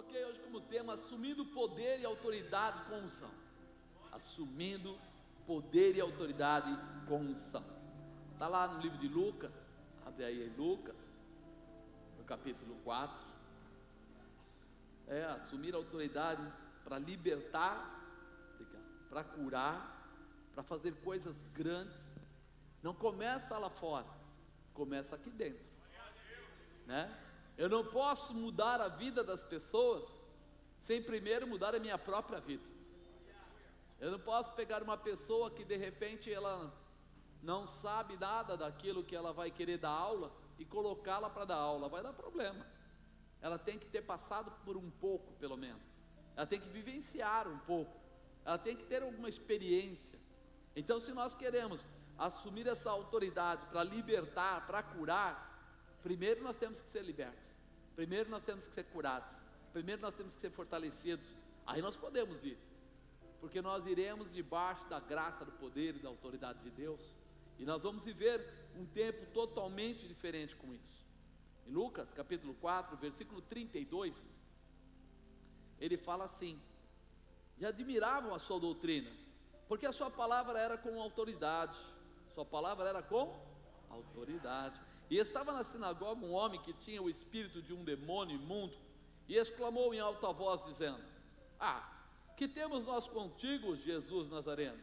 coloquei hoje como tema assumindo poder e autoridade com unção. Assumindo poder e autoridade com unção. Está lá no livro de Lucas, abre aí Lucas, no capítulo 4. Assumir a autoridade para libertar, para curar, para fazer coisas grandes. Não começa lá fora, começa aqui dentro, né? Eu não posso mudar a vida das pessoas sem primeiro mudar a minha própria vida. Eu não posso pegar uma pessoa que de repente ela não sabe nada daquilo que ela vai querer dar aula e colocá-la para dar aula, vai dar problema. Ela tem que ter passado por um pouco, pelo menos. Ela tem que vivenciar um pouco. Ela tem que ter alguma experiência. Então, se nós queremos assumir essa autoridade para libertar, para curar, primeiro nós temos que ser libertos. Primeiro nós temos que ser curados. Primeiro nós temos que ser fortalecidos. Aí nós podemos ir, porque nós iremos debaixo da graça, do poder e da autoridade de Deus. E nós vamos viver um tempo totalmente diferente com isso. Em Lucas capítulo 4, versículo 32, ele fala assim: e admiravam a sua doutrina, porque a sua palavra era com autoridade. Sua palavra era com autoridade. E estava na sinagoga um homem que tinha o espírito de um demônio imundo, e exclamou em alta voz, dizendo: que temos nós contigo, Jesus Nazareno?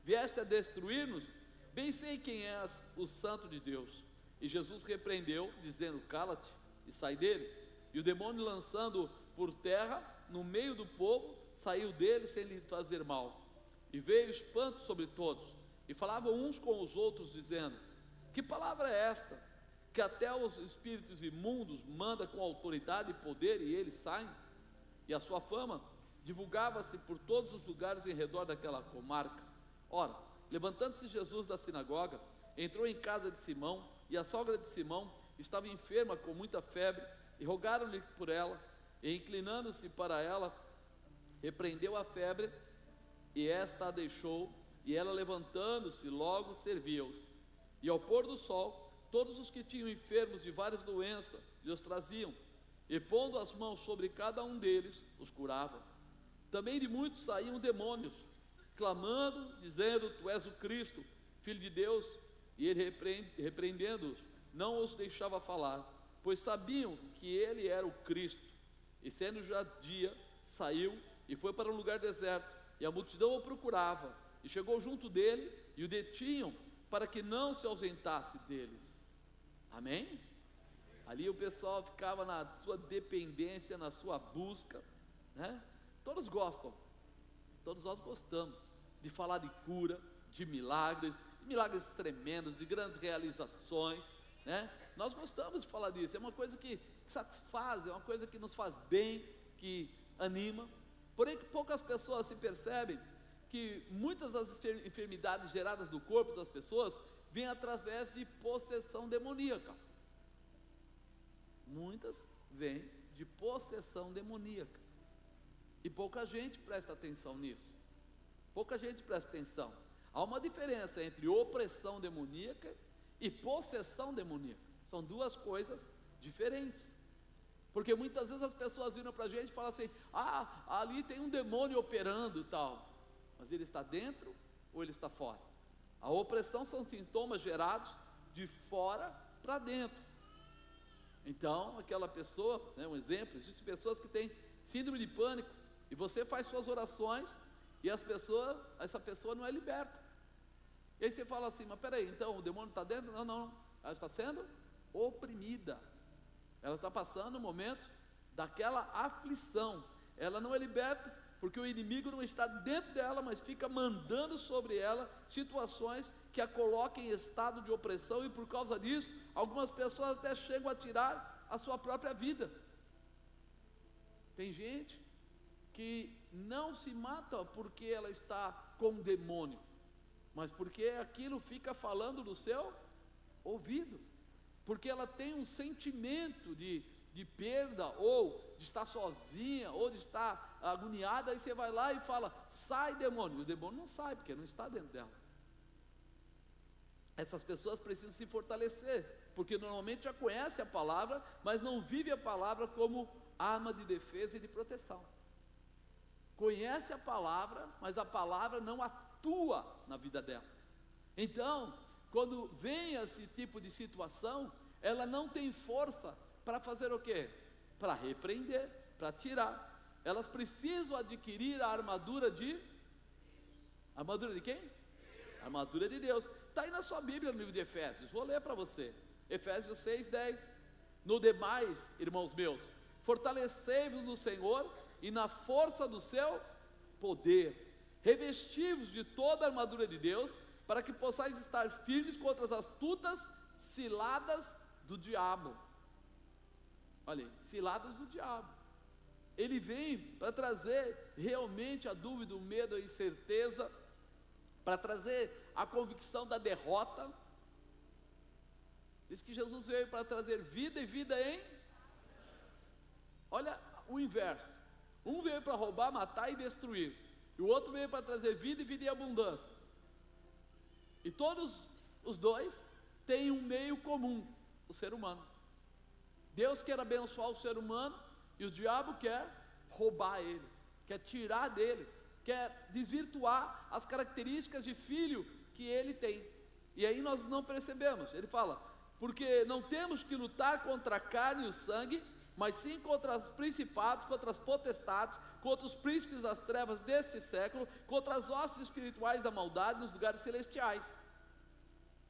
Vieste a destruir-nos? Bem sei quem és, o Santo de Deus. E Jesus repreendeu, dizendo: cala-te e sai dele. E o demônio, lançando por terra no meio do povo, saiu dele sem lhe fazer mal. E veio espanto sobre todos, e falavam uns com os outros, dizendo: que palavra é esta, que até os espíritos imundos manda com autoridade e poder, e eles saem? E a sua fama divulgava-se por todos os lugares em redor daquela comarca. Ora, levantando-se Jesus da sinagoga, entrou em casa de Simão, e a sogra de Simão estava enferma com muita febre, e rogaram-lhe por ela, e inclinando-se para ela, repreendeu a febre, e esta a deixou, e ela, levantando-se, logo servia-os. E ao pôr do sol, todos os que tinham enfermos de várias doenças lhes traziam, e pondo as mãos sobre cada um deles, os curava. Também de muitos saíam demônios, clamando, dizendo: tu és o Cristo, Filho de Deus. E ele, repreendendo-os, não os deixava falar, pois sabiam que ele era o Cristo. E sendo já dia, saiu e foi para um lugar deserto, e a multidão o procurava, e chegou junto dele, e o detinham, para que não se ausentasse deles. Amém? Ali o pessoal ficava na sua dependência, na sua busca, né? Todos gostam, todos nós gostamos de falar de cura, de milagres tremendos, de grandes realizações, né? Nós gostamos de falar disso, é uma coisa que satisfaz, é uma coisa que nos faz bem, que anima. Porém, poucas pessoas se percebem que muitas das enfermidades geradas no corpo das pessoas vêm através de possessão demoníaca. Muitas vêm de possessão demoníaca, e pouca gente presta atenção nisso. Pouca gente presta atenção. Há uma diferença entre opressão demoníaca e possessão demoníaca. São duas coisas diferentes. Porque muitas vezes as pessoas viram para a gente e falam assim: ali tem um demônio operando e tal. Mas ele está dentro ou ele está fora? A opressão são sintomas gerados de fora para dentro. Então, aquela pessoa, né, um exemplo, existem pessoas que têm síndrome de pânico, e você faz suas orações, e essa pessoa não é liberta. E aí você fala assim: mas peraí, então o demônio está dentro? Não, ela está sendo oprimida. Ela está passando um momento daquela aflição. Ela não é liberta, porque o inimigo não está dentro dela, mas fica mandando sobre ela situações que a colocam em estado de opressão, e por causa disso, algumas pessoas até chegam a tirar a sua própria vida. Tem gente que não se mata porque ela está com um demônio, mas porque aquilo fica falando no seu ouvido, porque ela tem um sentimento de perda, ou de estar sozinha, ou de estar agoniada. Aí você vai lá e fala: sai, demônio. E o demônio não sai, porque não está dentro dela. Essas pessoas precisam se fortalecer, porque normalmente já conhece a palavra, mas não vive a palavra como arma de defesa e de proteção. Conhece a palavra, mas a palavra não atua na vida dela. Então, quando vem esse tipo de situação, ela não tem força para fazer o quê? Para repreender, para tirar. Elas precisam adquirir a armadura de... Armadura de quem? A armadura de Deus. Está aí na sua Bíblia, no livro de Efésios. Vou ler para você. Efésios 6:10. No demais, irmãos meus, fortalecei-vos no Senhor e na força do seu poder. Revesti-vos de toda a armadura de Deus, para que possais estar firmes contra as astutas ciladas do diabo. Olha aí, ciladas do diabo. Ele vem para trazer realmente a dúvida, o medo, a incerteza, para trazer a convicção da derrota. Diz que Jesus veio para trazer vida e vida em... Olha o inverso. Um veio para roubar, matar e destruir. E o outro veio para trazer vida e vida em abundância. E todos os dois têm um meio comum, o ser humano. Deus quer abençoar o ser humano e o diabo quer roubar ele, quer tirar dele, quer desvirtuar as características de filho que ele tem. E aí nós não percebemos. Ele fala, porque não temos que lutar contra a carne e o sangue, mas sim contra os principados, contra as potestades, contra os príncipes das trevas deste século, contra as hostes espirituais da maldade nos lugares celestiais.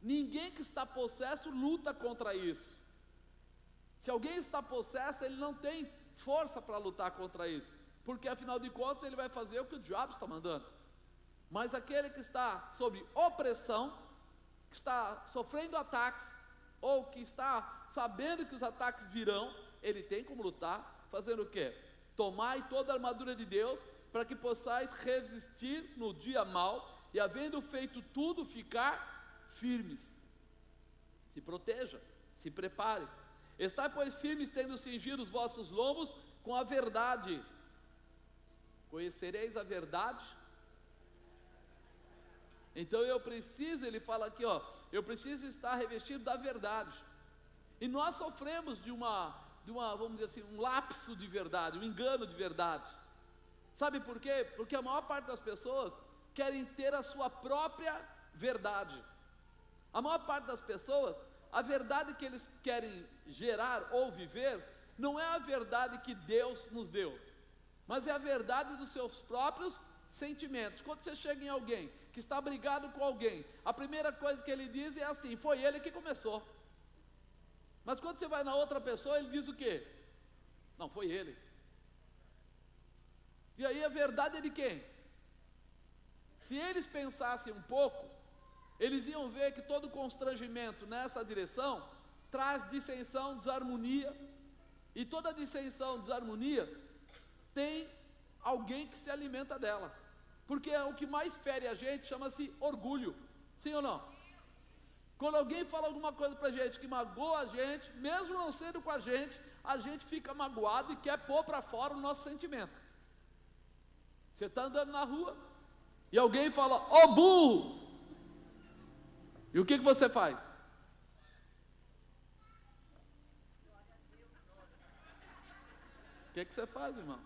Ninguém que está possesso luta contra isso. Se alguém está possesso, ele não tem força para lutar contra isso, porque afinal de contas ele vai fazer o que o diabo está mandando. Mas aquele que está sob opressão, que está sofrendo ataques, ou que está sabendo que os ataques virão, ele tem como lutar, fazendo o quê? Tomai toda a armadura de Deus, para que possais resistir no dia mau, e havendo feito tudo, ficar firmes. Se proteja, se prepare. Estai, pois, firmes, tendo cingido os vossos lombos com a verdade. Conhecereis a verdade? Então eu preciso, ele fala aqui, ó, eu preciso estar revestido da verdade. E nós sofremos de uma, vamos dizer assim, um lapso de verdade, um engano de verdade. Sabe por quê? Porque a maior parte das pessoas querem ter a sua própria verdade. A maior parte das pessoas, a verdade que eles querem gerar ou viver, não é a verdade que Deus nos deu, mas é a verdade dos seus próprios sentimentos. Quando você chega em alguém que está brigado com alguém, a primeira coisa que ele diz é assim, foi ele que começou. Mas quando você vai na outra pessoa, ele diz o quê? Não, foi ele. E aí a verdade é de quem? Se eles pensassem um pouco, eles iam ver que todo constrangimento nessa direção traz dissensão, desarmonia, e toda dissensão, desarmonia tem alguém que se alimenta dela, porque é o que mais fere a gente, chama-se orgulho, sim ou não? Quando alguém fala alguma coisa pra gente que magoa a gente, mesmo não sendo com a gente fica magoado e quer pôr para fora o nosso sentimento. Você está andando na rua e alguém fala, ô burro, e o que você faz? O que você faz, irmão?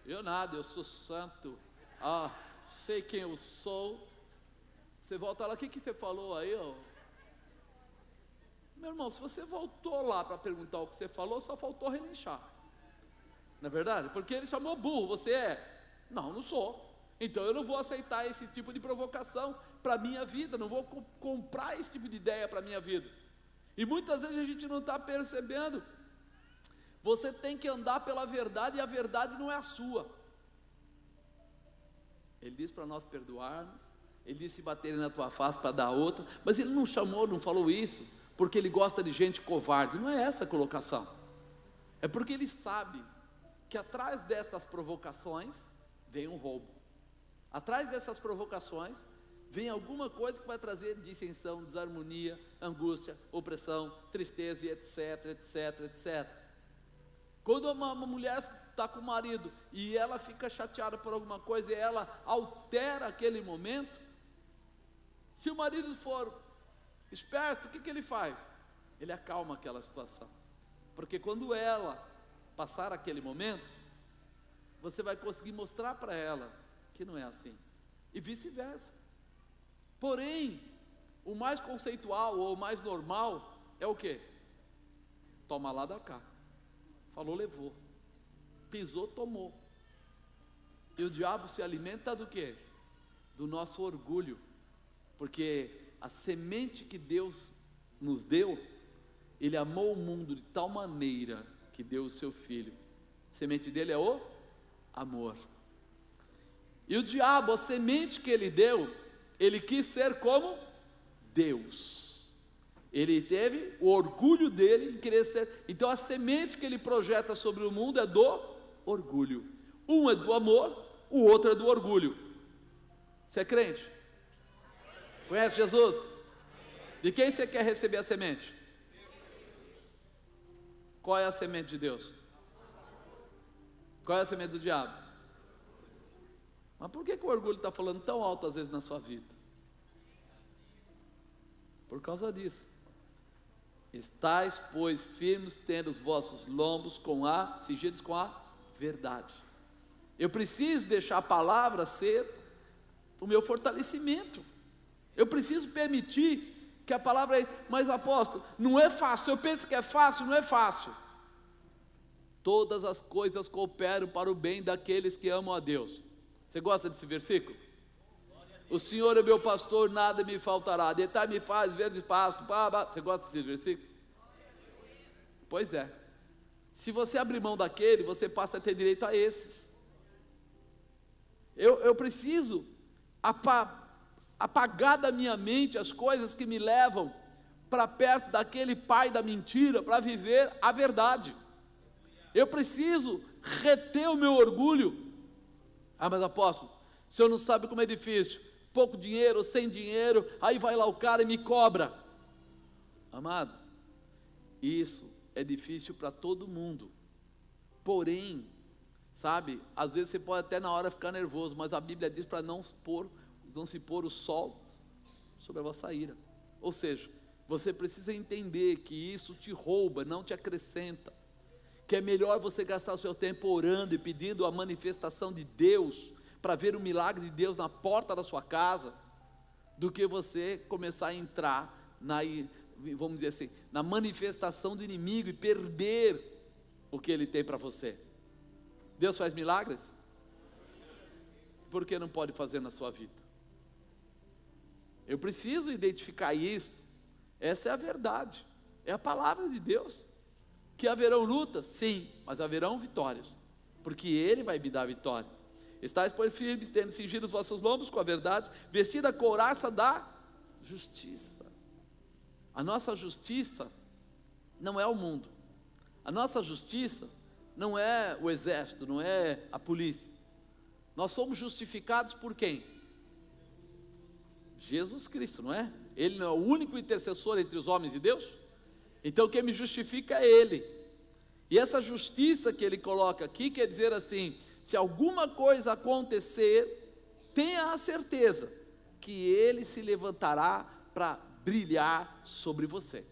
Eu nada, eu sou santo, sei quem eu sou. Você volta lá, o que você falou aí, ó? Meu irmão, se você voltou lá para perguntar o que você falou, só faltou relinchar. Não é verdade? Porque ele chamou burro, você é? Não, não sou. Então eu não vou aceitar esse tipo de provocação para a minha vida, não vou comprar esse tipo de ideia para a minha vida. E muitas vezes a gente não está percebendo. Você tem que andar pela verdade e a verdade não é a sua. Ele diz para nós perdoarmos, ele disse baterem na tua face para dar outra, mas ele não chamou, não falou isso, porque ele gosta de gente covarde, não é essa a colocação. É porque ele sabe que atrás dessas provocações vem um roubo. Atrás dessas provocações vem alguma coisa que vai trazer dissensão, desarmonia, angústia, opressão, tristeza, etc, etc, etc. Quando uma mulher está com o marido e ela fica chateada por alguma coisa e ela altera aquele momento, se o marido for esperto, o que ele faz? Ele acalma aquela situação, porque quando ela passar aquele momento, você vai conseguir mostrar para ela que não é assim, e vice-versa. Porém, o mais conceitual ou o mais normal é o quê? Toma lá, dá cá. Falou, levou. Pisou, tomou. E o diabo se alimenta do quê? Do nosso orgulho. Porque a semente que Deus nos deu, Ele amou o mundo de tal maneira que deu o seu Filho. A semente dele é o amor. E o diabo, a semente que ele deu, ele quis ser como Deus. Ele teve o orgulho dele em querer ser. Então a semente que ele projeta sobre o mundo é do orgulho. Um é do amor, o outro é do orgulho. Você é crente? Conhece Jesus? De quem você quer receber a semente? Qual é a semente de Deus? Qual é a semente do diabo? Mas por que o orgulho está falando tão alto às vezes na sua vida? Por causa disso. Estais, pois, firmes, tendo os vossos lombos cingidos com a verdade. Eu preciso deixar a palavra ser o meu fortalecimento. Eu preciso permitir que a palavra mas apóstolo, não é fácil. Eu penso que é fácil, não é fácil. Todas as coisas cooperam para o bem daqueles que amam a Deus. Você gosta desse versículo? O Senhor é meu pastor, nada me faltará. Deitar me faz verde pasto. Você gosta desse versículo? Pois é. Se você abrir mão daquele, você passa a ter direito a esses. Eu preciso apagar da minha mente as coisas que me levam para perto daquele pai da mentira, para viver a verdade. Eu preciso reter o meu orgulho. Ah, mas apóstolo, o senhor não sabe como é difícil. Pouco dinheiro, sem dinheiro, aí vai lá o cara e me cobra. Amado, isso é difícil para todo mundo. Porém, sabe, às vezes você pode até na hora ficar nervoso, mas a Bíblia diz para não se pôr o sol sobre a vossa ira. Ou seja, você precisa entender que isso te rouba, não te acrescenta. Que é melhor você gastar o seu tempo orando e pedindo a manifestação de Deus, para ver o milagre de Deus na porta da sua casa, do que você começar a entrar vamos dizer assim, na manifestação do inimigo e perder o que ele tem para você. Deus faz milagres? Por que não pode fazer na sua vida? Eu preciso identificar isso. Essa é a verdade, é a palavra de Deus. Que haverão lutas? Sim, mas haverão vitórias, porque Ele vai me dar a vitória. Estais, pois, firmes, tendo cingido os vossos lombos com a verdade, vestida a couraça da justiça. A nossa justiça não é o mundo. A nossa justiça não é o exército, não é a polícia. Nós somos justificados por quem? Jesus Cristo, não é? Ele não é o único intercessor entre os homens e Deus? Então quem me justifica é Ele. E essa justiça que Ele coloca aqui quer dizer assim: se alguma coisa acontecer, tenha a certeza que Ele se levantará para brilhar sobre você,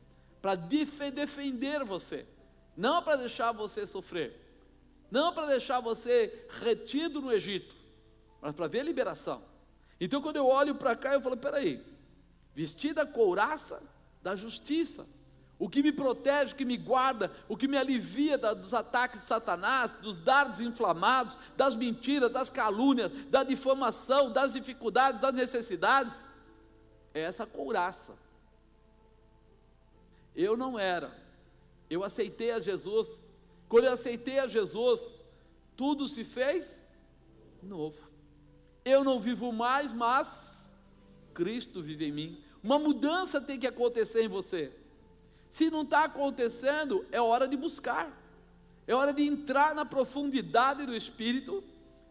para defender você, não para deixar você sofrer, não para deixar você retido no Egito, mas para ver a liberação. Então quando eu olho para cá, eu falo, peraí, vestida a couraça da justiça, o que me protege, o que me guarda, o que me alivia dos ataques de Satanás, dos dardos inflamados, das mentiras, das calúnias, da difamação, das dificuldades, das necessidades, é essa couraça. Eu aceitei a Jesus. Quando eu aceitei a Jesus, tudo se fez novo. Eu não vivo mais, mas Cristo vive em mim. Uma mudança tem que acontecer em você. Se não está acontecendo, é hora de buscar, é hora de entrar na profundidade do Espírito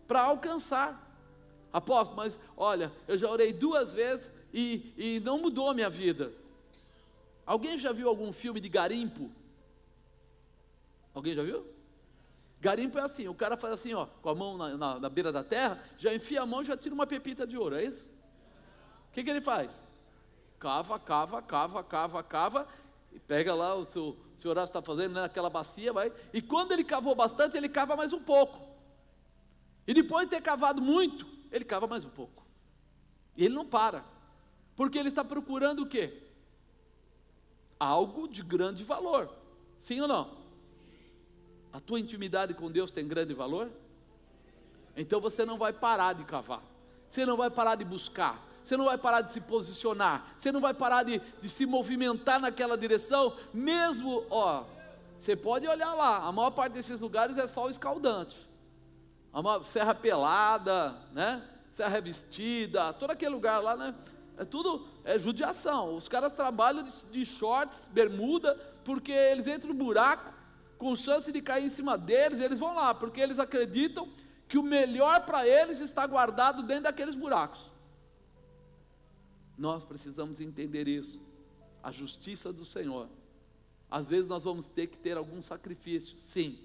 para alcançar. Apóstolo, mas olha, eu já orei 2 vezes e não mudou a minha vida. Alguém já viu algum filme de garimpo? Alguém já viu? Garimpo é assim, o cara faz assim, ó, com a mão na beira da terra, já enfia a mão e já tira uma pepita de ouro, é isso? O que ele faz? Cava, e pega lá o seu Horácio está fazendo, né, naquela bacia, vai, e quando ele cavou bastante, ele cava mais um pouco, e depois de ter cavado muito, ele cava mais um pouco, e ele não para, porque ele está procurando o quê? Algo de grande valor, sim ou não? A tua intimidade com Deus tem grande valor? Então você não vai parar de cavar, você não vai parar de buscar, você não vai parar de se posicionar, você não vai parar de se movimentar naquela direção, mesmo, você pode olhar lá, a maior parte desses lugares é sol escaldante, Serra Pelada, né? Serra Revestida, todo aquele lugar lá, né? É judiação, os caras trabalham de shorts, bermuda, porque eles entram no buraco, com chance de cair em cima deles, eles vão lá, porque eles acreditam que o melhor para eles está guardado dentro daqueles buracos. Nós precisamos entender isso, a justiça do Senhor. Às vezes nós vamos ter que ter algum sacrifício, sim,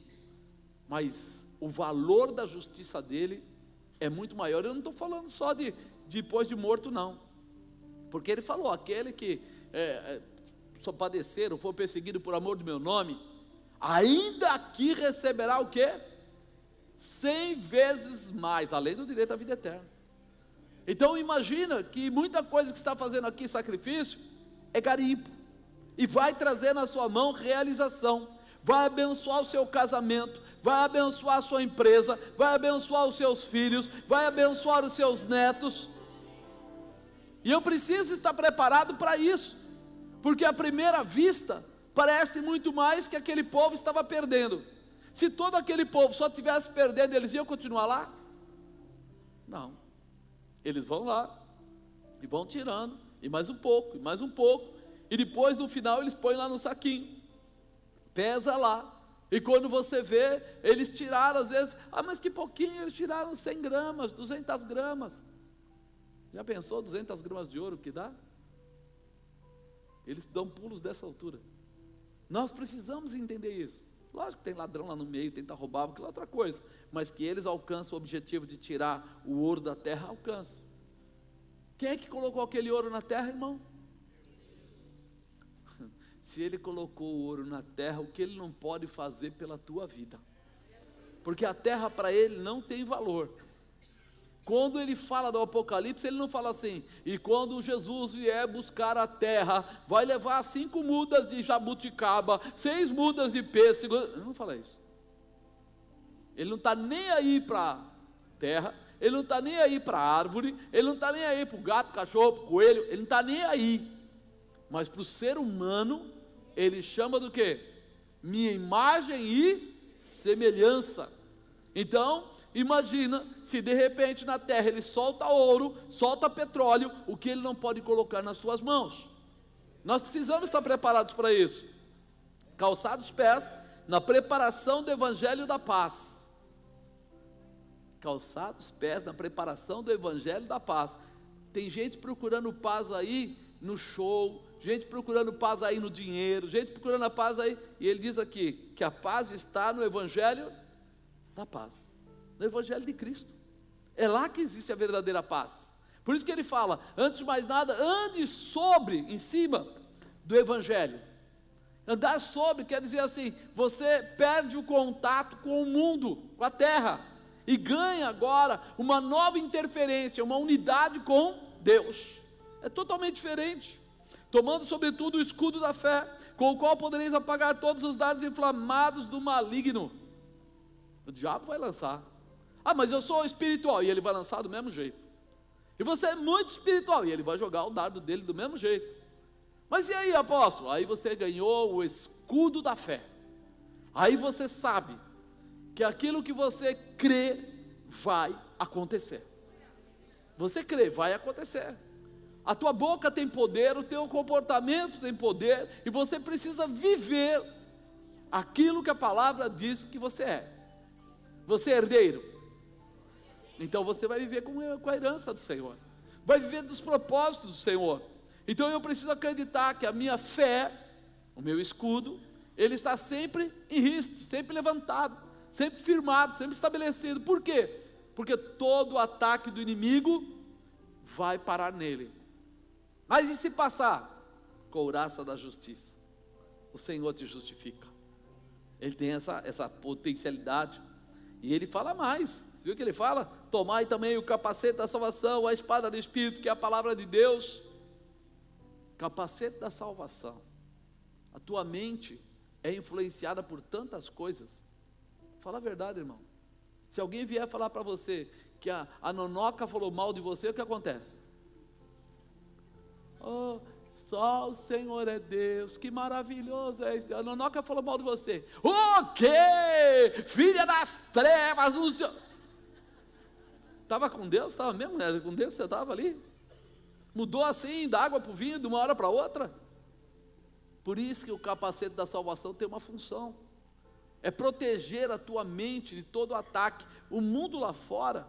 mas o valor da justiça dele é muito maior. Eu não estou falando só de depois de morto, não, porque ele falou, aquele que só padecer ou for perseguido por amor do meu nome, ainda aqui receberá o quê? 100 vezes mais, além do direito à vida eterna. Então imagina que muita coisa que está fazendo aqui, sacrifício, é garimpo, e vai trazer na sua mão realização, vai abençoar o seu casamento, vai abençoar a sua empresa, vai abençoar os seus filhos, vai abençoar os seus netos, e eu preciso estar preparado para isso, porque à primeira vista, parece muito mais que aquele povo estava perdendo. Se todo aquele povo só estivesse perdendo, eles iam continuar lá? Não, eles vão lá, e vão tirando, e mais um pouco, e mais um pouco, e depois no final eles põem lá no saquinho, pesa lá, e quando você vê, eles tiraram às vezes, mas que pouquinho, eles tiraram 100 gramas, 200 gramas, já pensou 200 gramas de ouro que dá? Eles dão pulos dessa altura. Nós precisamos entender isso. Lógico que tem ladrão lá no meio, tenta roubar, aquilo é outra coisa, mas que eles alcançam o objetivo de tirar o ouro da terra, alcançam. Quem é que colocou aquele ouro na terra, irmão? Se ele colocou o ouro na terra, o que ele não pode fazer pela tua vida? Porque a terra para ele não tem valor. Quando ele fala do Apocalipse, ele não fala assim, e quando Jesus vier buscar a terra, vai levar 5 mudas de jabuticaba, 6 mudas de pêssego. Ele não fala isso. Ele não está nem aí para a terra, ele não está nem aí para a árvore, ele não está nem aí para o gato, cachorro, para o coelho, ele não está nem aí. Mas para o ser humano, ele chama do quê? Minha imagem e semelhança. Então, imagina se de repente na terra ele solta ouro, solta petróleo, o que ele não pode colocar nas tuas mãos. Nós precisamos estar preparados para isso. Calçar os pés na preparação do evangelho da paz. Calçar os pés na preparação do evangelho da paz. Tem gente procurando paz aí no show, gente procurando paz aí no dinheiro, gente procurando a paz aí, e ele diz aqui que a paz está no evangelho da paz, no evangelho de Cristo. É lá que existe a verdadeira paz. Por isso que ele fala, antes de mais nada, ande sobre, em cima do evangelho. Andar sobre quer dizer assim, você perde o contato com o mundo, com a terra, e ganha agora uma nova interferência, uma unidade com Deus. É totalmente diferente. Tomando sobretudo o escudo da fé, com o qual podereis apagar todos os dardos inflamados do maligno. O diabo vai lançar. Mas eu sou espiritual, e ele vai lançar do mesmo jeito. E você é muito espiritual, e ele vai jogar o dardo dele do mesmo jeito. Mas e aí, apóstolo? Aí você ganhou o escudo da fé. Aí você sabe que aquilo que você crê vai acontecer. Você crê, vai acontecer. A tua boca tem poder, o teu comportamento tem poder, e você precisa viver aquilo que a palavra diz que você é. Você é herdeiro, então você vai viver com a herança do Senhor, vai viver dos propósitos do Senhor. Então eu preciso acreditar que a minha fé, o meu escudo, ele está sempre em riste, sempre levantado, sempre firmado, sempre estabelecido. Por quê? Porque todo o ataque do inimigo vai parar nele. Mas e se passar? Couraça da justiça. o Senhor te justifica. Ele tem essa potencialidade. E ele fala mais, viu que ele fala? Tomai também o capacete da salvação, a espada do Espírito, que é a palavra de Deus. Capacete da salvação. A tua mente é influenciada por tantas coisas. Fala a verdade, irmão. Se alguém vier falar para você que a Nonoca falou mal de você, o que acontece? Oh, só o Senhor é Deus, que maravilhoso é isso. A Nonoca falou mal de você. O quê? Filha das trevas, o Senhor... Estava com Deus? Estava mesmo? Era com Deus que você estava ali? Mudou assim, da água para o vinho, de uma hora para outra? Por isso que o capacete da salvação tem uma função. É proteger a tua mente de todo ataque. O mundo lá fora,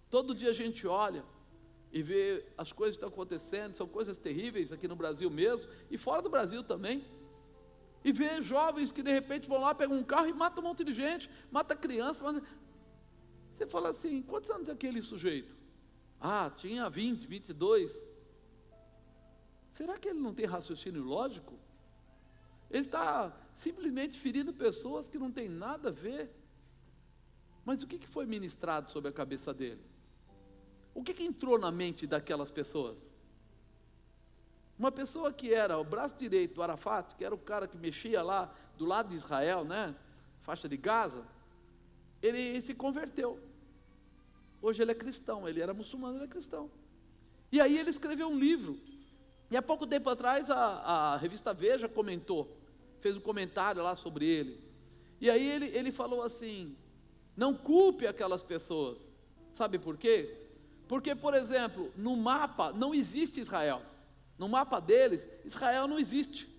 todo dia a gente olha e vê as coisas que estão acontecendo, são coisas terríveis aqui no Brasil mesmo, e fora do Brasil também. E vê jovens que de repente vão lá, pegam um carro e matam um monte de gente, mata criança. Você fala assim, quantos anos é aquele sujeito? Ah, tinha 20, 22. Será que ele não tem raciocínio lógico? Ele está simplesmente ferindo pessoas que não tem nada a ver. Mas o que foi ministrado sobre a cabeça dele? O que entrou na mente daquelas pessoas? Uma pessoa que era o braço direito do Arafat, que era o cara que mexia lá do lado de Israel, né? Faixa de Gaza, ele se converteu. Hoje ele é cristão, ele era muçulmano, ele é cristão. E aí ele escreveu um livro. E há pouco tempo atrás a revista Veja comentou, fez um comentário lá sobre ele. E aí ele falou assim, não culpe aquelas pessoas. Sabe por quê? Porque, por exemplo, no mapa não existe Israel. No mapa deles, Israel não existe.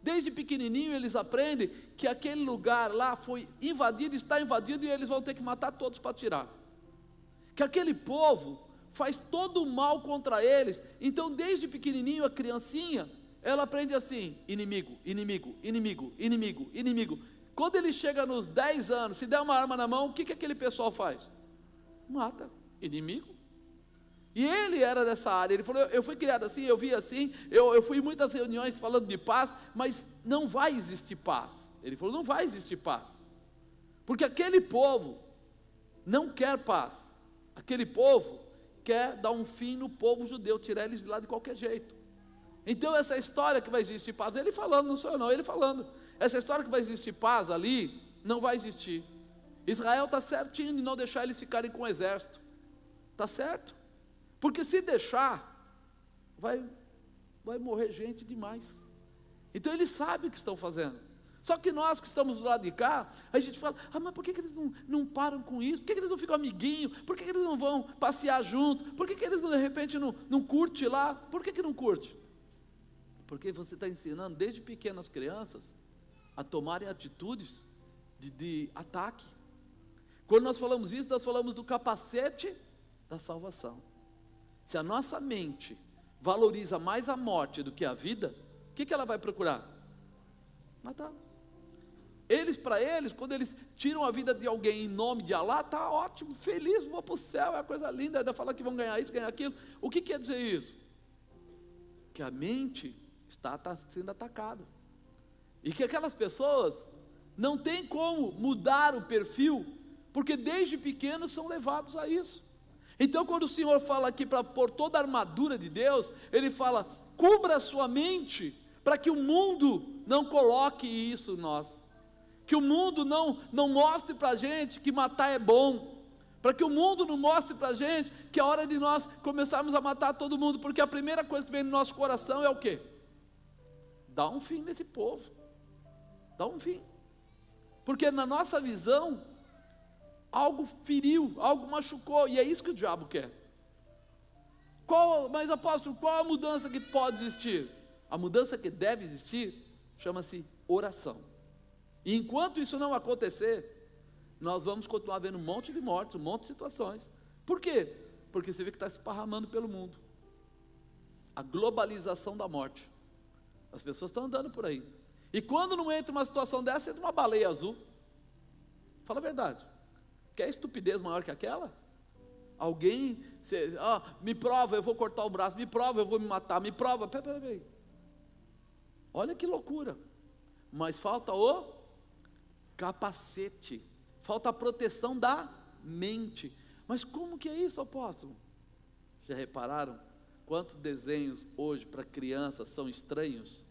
Desde pequenininho eles aprendem que aquele lugar lá foi invadido, está invadido, e eles vão ter que matar todos para tirar. Que aquele povo faz todo o mal contra eles. Então desde pequenininho a criancinha, ela aprende assim, inimigo, inimigo, inimigo, inimigo, inimigo. Quando ele chega nos 10 anos, se der uma arma na mão, o que aquele pessoal faz? Mata, inimigo. E ele era dessa área, ele falou, eu fui criado assim, eu vi assim, eu fui em muitas reuniões falando de paz, mas não vai existir paz. Ele falou, não vai existir paz, porque aquele povo não quer paz, aquele povo quer dar um fim no povo judeu, tirar eles de lá de qualquer jeito. Então essa história que vai existir paz, ele falando, não sou eu não, ele falando, essa história que vai existir paz ali, não vai existir. Israel está certinho de não deixar eles ficarem com o exército, está certo? Porque se deixar, vai morrer gente demais. Então eles sabem o que estão fazendo. Só que nós que estamos do lado de cá, a gente fala, mas por que eles não param com isso? Por que eles não ficam amiguinhos? Por que eles não vão passear junto? Por que eles de repente não curtem lá? Por que não curte? Porque você está ensinando desde pequenas crianças a tomarem atitudes de ataque. Quando nós falamos isso, nós falamos do capacete da salvação. Se a nossa mente valoriza mais a morte do que a vida, o que ela vai procurar? Matar. Para eles, quando eles tiram a vida de alguém em nome de Alá, está ótimo, feliz, vou para o céu, é uma coisa linda, ainda fala que vão ganhar isso, ganhar aquilo. O que quer dizer isso? Que a mente está sendo atacada. E que aquelas pessoas não têm como mudar o perfil, porque desde pequenos são levados a isso. Então quando o Senhor fala aqui para pôr toda a armadura de Deus, Ele fala, cubra a sua mente, para que o mundo não coloque isso em nós, que o mundo não mostre para a gente que matar é bom, para que o mundo não mostre para a gente que é hora de nós começarmos a matar todo mundo, porque a primeira coisa que vem no nosso coração é o quê? Dá um fim nesse povo, dá um fim, porque na nossa visão, algo feriu, algo machucou, e é isso que o diabo quer. Mas apóstolo, qual a mudança que pode existir? A mudança que deve existir chama-se oração. E enquanto isso não acontecer, nós vamos continuar vendo um monte de mortes, um monte de situações. Por quê? Porque você vê que está se esparramando pelo mundo. A globalização da morte. As pessoas estão andando por aí. E quando não entra uma situação dessa, entra uma baleia azul. Fala a verdade. Quer estupidez maior que aquela? Alguém, me prova, eu vou cortar o braço, me prova, eu vou me matar, me prova, peraí. Olha que loucura. mas falta o capacete, falta a proteção da mente. Mas como que é isso, apóstolo? Já repararam quantos desenhos hoje para crianças são estranhos?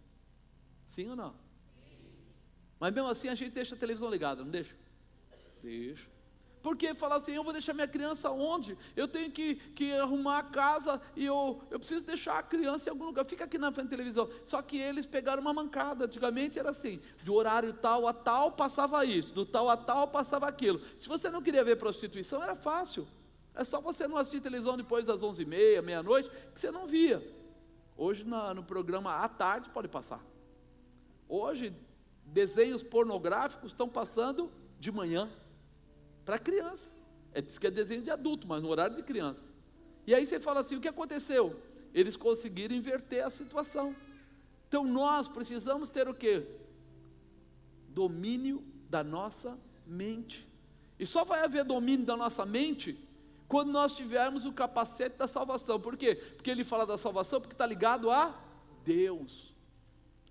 Sim ou não? Sim. Mas mesmo assim a gente deixa a televisão ligada, não deixa? Deixa. Porque falar assim, eu vou deixar minha criança onde? Eu tenho que arrumar a casa e eu preciso deixar a criança em algum lugar. Fica aqui na frente da televisão. Só que eles pegaram uma mancada. Antigamente era assim, do horário tal a tal passava isso, do tal a tal passava aquilo. Se você não queria ver prostituição, era fácil. É só você não assistir televisão depois das 11h30, meia-noite, que você não via. Hoje no programa à tarde pode passar. Hoje desenhos pornográficos estão passando de manhã. Para criança, diz que é desenho de adulto, mas no horário de criança. E aí você fala assim, o que aconteceu? Eles conseguiram inverter a situação. Então nós precisamos ter o quê? Domínio da nossa mente. E só vai haver domínio da nossa mente quando nós tivermos o capacete da salvação. Por quê? Porque ele fala da salvação porque está ligado a Deus,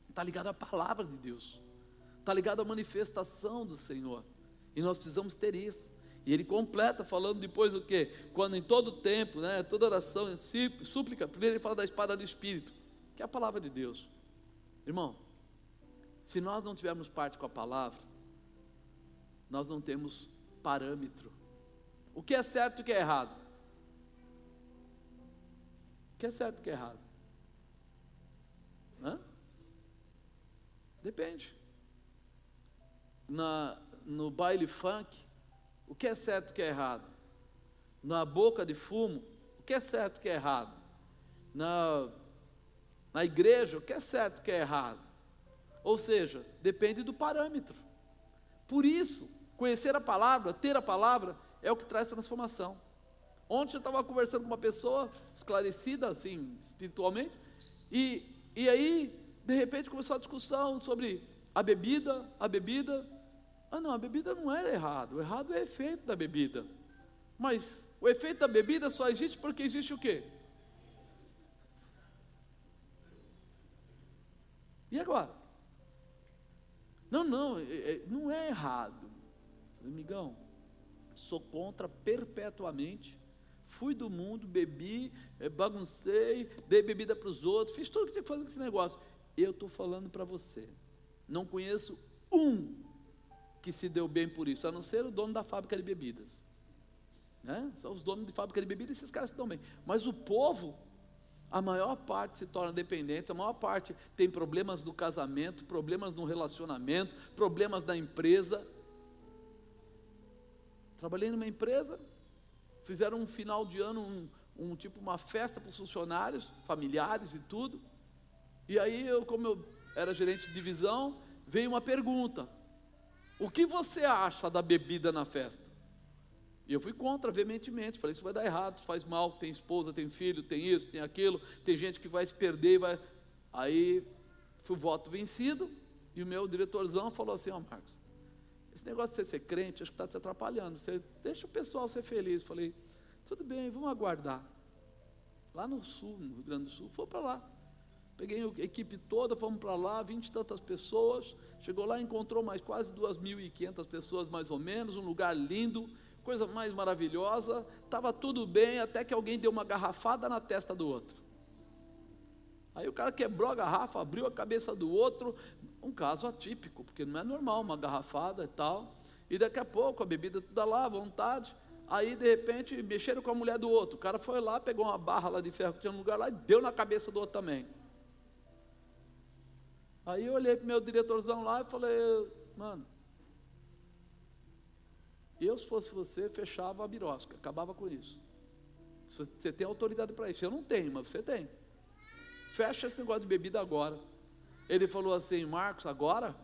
está ligado à palavra de Deus, está ligado à manifestação do Senhor. E nós precisamos ter isso. E ele completa falando depois o quê? Quando em todo tempo, toda oração, súplica, primeiro ele fala da espada do Espírito, que é a palavra de Deus. Irmão, se nós não tivermos parte com a palavra, nós não temos parâmetro. O que é certo e o que é errado? O que é certo e o que é errado? Depende. No baile funk, o que é certo e o que é errado? Na boca de fumo, o que é certo e o que é errado? Na igreja, o que é certo e o que é errado? Ou seja, depende do parâmetro. Por isso, conhecer a palavra, ter a palavra, é o que traz transformação. Ontem eu estava conversando com uma pessoa esclarecida, assim, espiritualmente, e aí, de repente, começou a discussão sobre a bebida. Não, a bebida não é errado, o errado é o efeito da bebida. Mas o efeito da bebida só existe porque existe o quê? E agora? Não é errado. Amigão, sou contra perpetuamente. Fui do mundo, bebi, baguncei, dei bebida para os outros, fiz tudo o que tinha que fazer com esse negócio. Eu estou falando para você, não conheço um que se deu bem por isso, a não ser o dono da fábrica de bebidas, São os donos de fábrica de bebidas, esses caras se dão bem. Mas o povo, a maior parte se torna dependente, a maior parte tem problemas no casamento, problemas no relacionamento, problemas na empresa. Trabalhei numa empresa, fizeram um final de ano, tipo uma festa para os funcionários, familiares e tudo. E aí como eu era gerente de divisão, veio uma pergunta: o que você acha da bebida na festa? E eu fui contra veementemente, falei, isso vai dar errado, isso faz mal, tem esposa, tem filho, tem isso, tem aquilo, tem gente que vai se perder, Aí, fui voto vencido, e o meu diretorzão falou assim, Marcos, esse negócio de você ser crente, acho que está te atrapalhando, você deixa o pessoal ser feliz. Falei, tudo bem, vamos aguardar. Lá no sul, no Rio Grande do Sul, foi para lá. Peguei a equipe toda, fomos para lá, 20 e tantas pessoas, chegou lá, encontrou mais quase 2.500 pessoas mais ou menos, um lugar lindo, coisa mais maravilhosa, estava tudo bem, até que alguém deu uma garrafada na testa do outro. Aí o cara quebrou a garrafa, abriu a cabeça do outro, um caso atípico, porque não é normal uma garrafada e tal, e daqui a pouco a bebida toda lá, à vontade, aí de repente mexeram com a mulher do outro, o cara foi lá, pegou uma barra lá de ferro que tinha no lugar lá e deu na cabeça do outro também. Aí eu olhei para o meu diretorzão lá e falei, mano, eu se fosse você, fechava a birosca, acabava com isso. Você tem autoridade para isso, eu não tenho, mas você tem. Fecha esse negócio de bebida agora. Ele falou assim, Marcos, agora?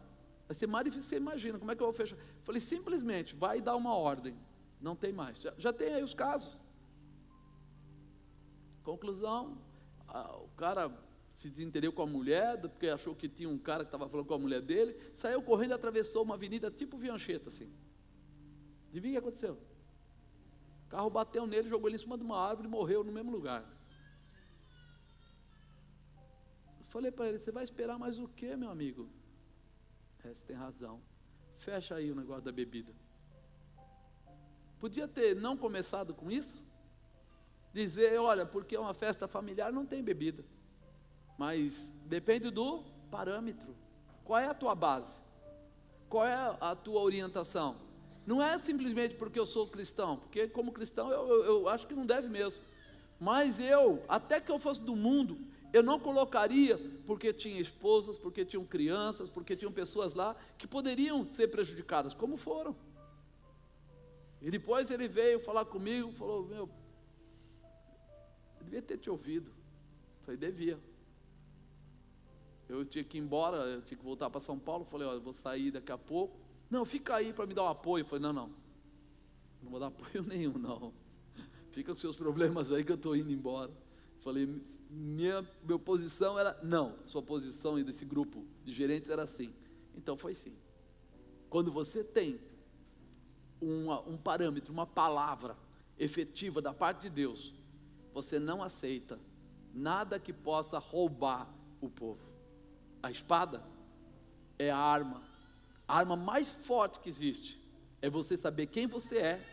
Vai ser mais difícil que você imagina, como é que eu vou fechar? Eu falei, simplesmente, vai dar uma ordem, não tem mais, já tem aí os casos. Conclusão, o cara se desentendeu com a mulher, porque achou que tinha um cara que estava falando com a mulher dele, saiu correndo e atravessou uma avenida tipo Viancheta, assim. Adivinha o que aconteceu? O carro bateu nele, jogou ele em cima de uma árvore e morreu no mesmo lugar. Eu falei para ele, você vai esperar mais o quê, meu amigo? Você tem razão. Fecha aí o negócio da bebida. Podia ter não começado com isso? Dizer, olha, porque é uma festa familiar, não tem bebida. Mas depende do parâmetro. Qual é a tua base? Qual é a tua orientação? Não é simplesmente porque eu sou cristão, porque como cristão eu acho que não deve mesmo. Mas até que eu fosse do mundo, eu não colocaria porque tinha esposas, porque tinham crianças, porque tinham pessoas lá que poderiam ser prejudicadas, como foram. E depois ele veio falar comigo, falou, eu devia ter te ouvido. Eu falei, devia. Eu tinha que ir embora, eu tinha que voltar para São Paulo, falei, olha, eu vou sair daqui a pouco. Não, fica aí para me dar um apoio. Eu falei, não vou dar apoio nenhum, não. Fica com seus problemas aí que eu estou indo embora. Falei, minha posição era, não, sua posição e desse grupo de gerentes era assim. Então foi sim. Quando você tem um parâmetro, uma palavra efetiva da parte de Deus, você não aceita nada que possa roubar o povo. A espada é a arma mais forte que existe, é você saber quem você é,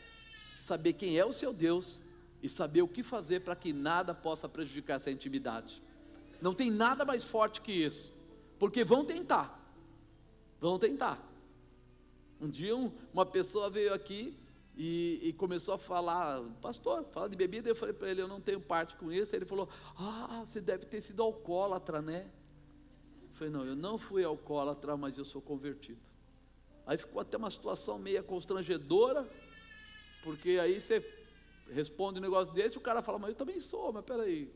saber quem é o seu Deus, e saber o que fazer para que nada possa prejudicar essa intimidade. Não tem nada mais forte que isso, porque vão tentar. Um dia uma pessoa veio aqui e começou a falar, pastor, fala de bebida. Eu falei para ele, eu não tenho parte com isso. Ele falou, você deve ter sido alcoólatra, né? Eu falei, não, eu não fui alcoólatra, mas eu sou convertido. Aí ficou até uma situação meio constrangedora, porque aí você responde um negócio desse, o cara fala, mas eu também sou, mas peraí,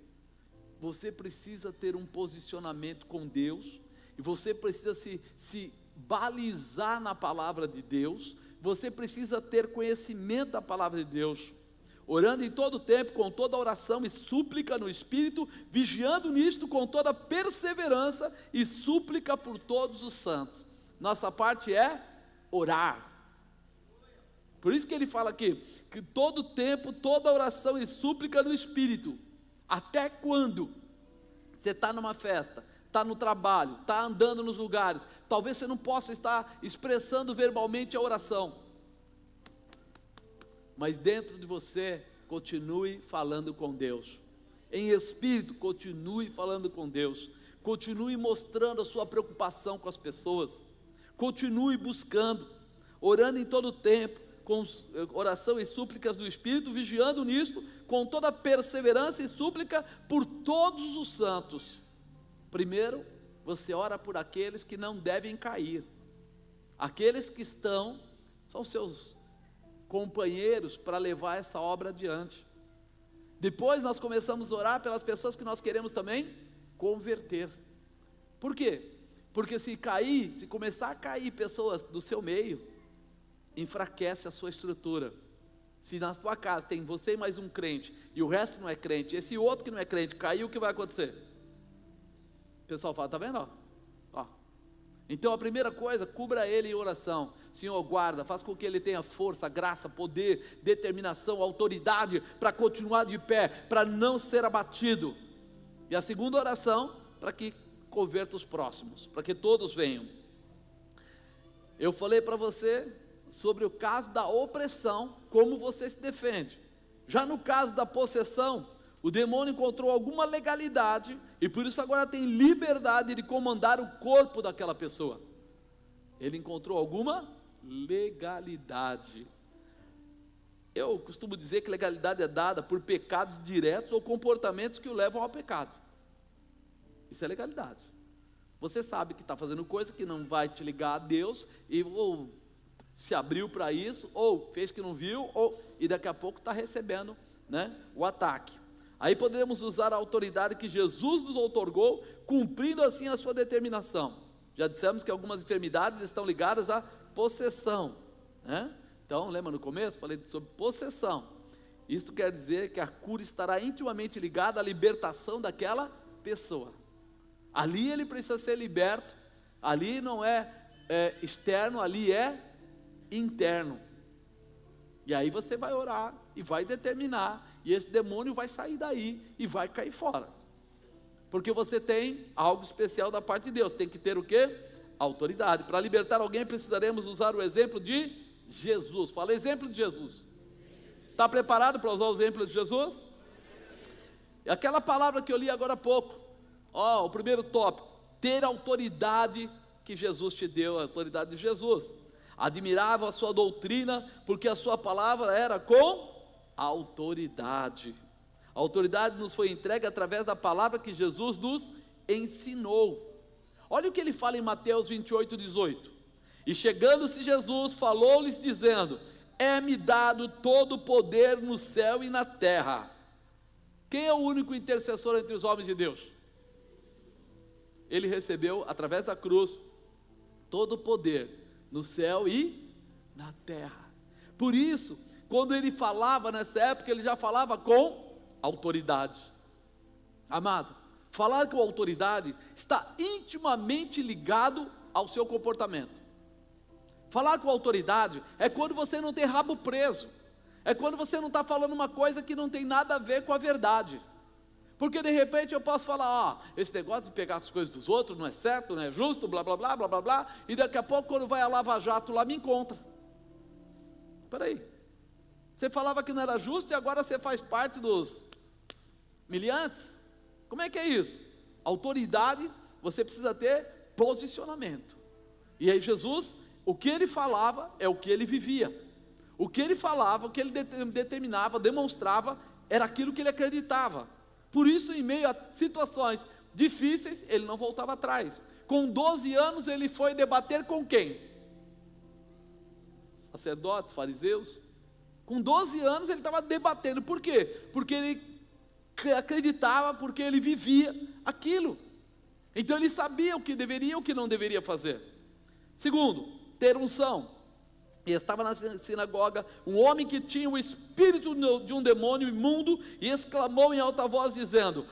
você precisa ter um posicionamento com Deus, e você precisa se balizar na palavra de Deus, você precisa ter conhecimento da palavra de Deus, orando em todo tempo, com toda oração e súplica no Espírito, vigiando nisto com toda perseverança e súplica por todos os santos. Nossa parte é orar. Por isso que ele fala aqui, que todo tempo, toda oração e súplica no Espírito. Até quando você está numa festa, está no trabalho, está andando nos lugares, talvez você não possa estar expressando verbalmente a oração, mas dentro de você, continue falando com Deus. Em espírito, continue falando com Deus. Continue mostrando a sua preocupação com as pessoas. Continue buscando, orando em todo tempo, com oração e súplicas do Espírito, vigiando nisto, com toda perseverança e súplica por todos os santos. Primeiro, você ora por aqueles que não devem cair. Aqueles que são seus companheiros para levar essa obra adiante. Depois nós começamos a orar pelas pessoas que nós queremos também converter. Por quê? Porque se começar a cair pessoas do seu meio, enfraquece a sua estrutura. Se na tua casa tem você e mais um crente, e o resto não é crente, esse outro que não é crente caiu, o que vai acontecer? O pessoal fala, está vendo? Ó. Então a primeira coisa, cubra ele em oração. Senhor, guarda, faz com que ele tenha força, graça, poder, determinação, autoridade, para continuar de pé, para não ser abatido. E a segunda oração, para que converta os próximos, para que todos venham. Eu falei para você sobre o caso da opressão, como você se defende. Já no caso da possessão, o demônio encontrou alguma legalidade, e por isso agora tem liberdade de comandar o corpo daquela pessoa. Ele encontrou alguma legalidade. Eu costumo dizer que legalidade é dada por pecados diretos ou comportamentos que o levam ao pecado. Isso é legalidade. Você sabe que está fazendo coisa que não vai te ligar a Deus, ou se abriu para isso, ou fez que não viu, e daqui a pouco está recebendo, o ataque. Aí poderemos usar a autoridade que Jesus nos outorgou, cumprindo assim a sua determinação. Já dissemos que algumas enfermidades estão ligadas à possessão, Então, lembra no começo? Falei sobre possessão. Isso quer dizer que a cura estará intimamente ligada à libertação daquela pessoa. Ali ele precisa ser liberto, ali não é externo, ali é interno. E aí você vai orar e vai determinar, e esse demônio vai sair daí e vai cair fora. Porque você tem algo especial da parte de Deus. Tem que ter o quê? Autoridade. Para libertar alguém precisaremos usar o exemplo de Jesus. Fala, exemplo de Jesus. Está preparado para usar o exemplo de Jesus? Aquela palavra que eu li agora há pouco, o primeiro tópico, ter a autoridade que Jesus te deu, a autoridade de Jesus. Admirava a sua doutrina, porque a sua palavra era com autoridade. A autoridade nos foi entregue através da palavra que Jesus nos ensinou. Olha o que ele fala em Mateus 28, 18. E chegando-se Jesus, falou-lhes dizendo: é-me dado todo o poder no céu e na terra. Quem é o único intercessor entre os homens de Deus? Ele recebeu, através da cruz, todo o poder no céu e na terra. Por isso, quando ele falava nessa época, ele já falava com autoridade. Amado, falar com autoridade está intimamente ligado ao seu comportamento. Falar com autoridade é quando você não tem rabo preso, é quando você não está falando uma coisa que não tem nada a ver com a verdade. Porque de repente eu posso falar, esse negócio de pegar as coisas dos outros não é certo, não é justo, blá blá blá blá blá blá, e daqui a pouco quando vai a Lava Jato lá me encontra. Espera aí, você falava que não era justo e agora você faz parte dos miliantes? Como é que é isso? Autoridade, você precisa ter posicionamento. E aí Jesus, o que ele falava é o que ele vivia. O que ele falava, o que ele determinava, demonstrava, era aquilo que ele acreditava. Por isso, em meio a situações difíceis, ele não voltava atrás. Com 12 anos, ele foi debater com quem? Sacerdotes, fariseus. Com 12 anos, ele estava debatendo. Por quê? Porque ele acreditava, porque ele vivia aquilo. Então, ele sabia o que deveria e o que não deveria fazer. Segundo, ter unção. E estava na sinagoga um homem que tinha o espírito de um demônio imundo e exclamou em alta voz dizendo: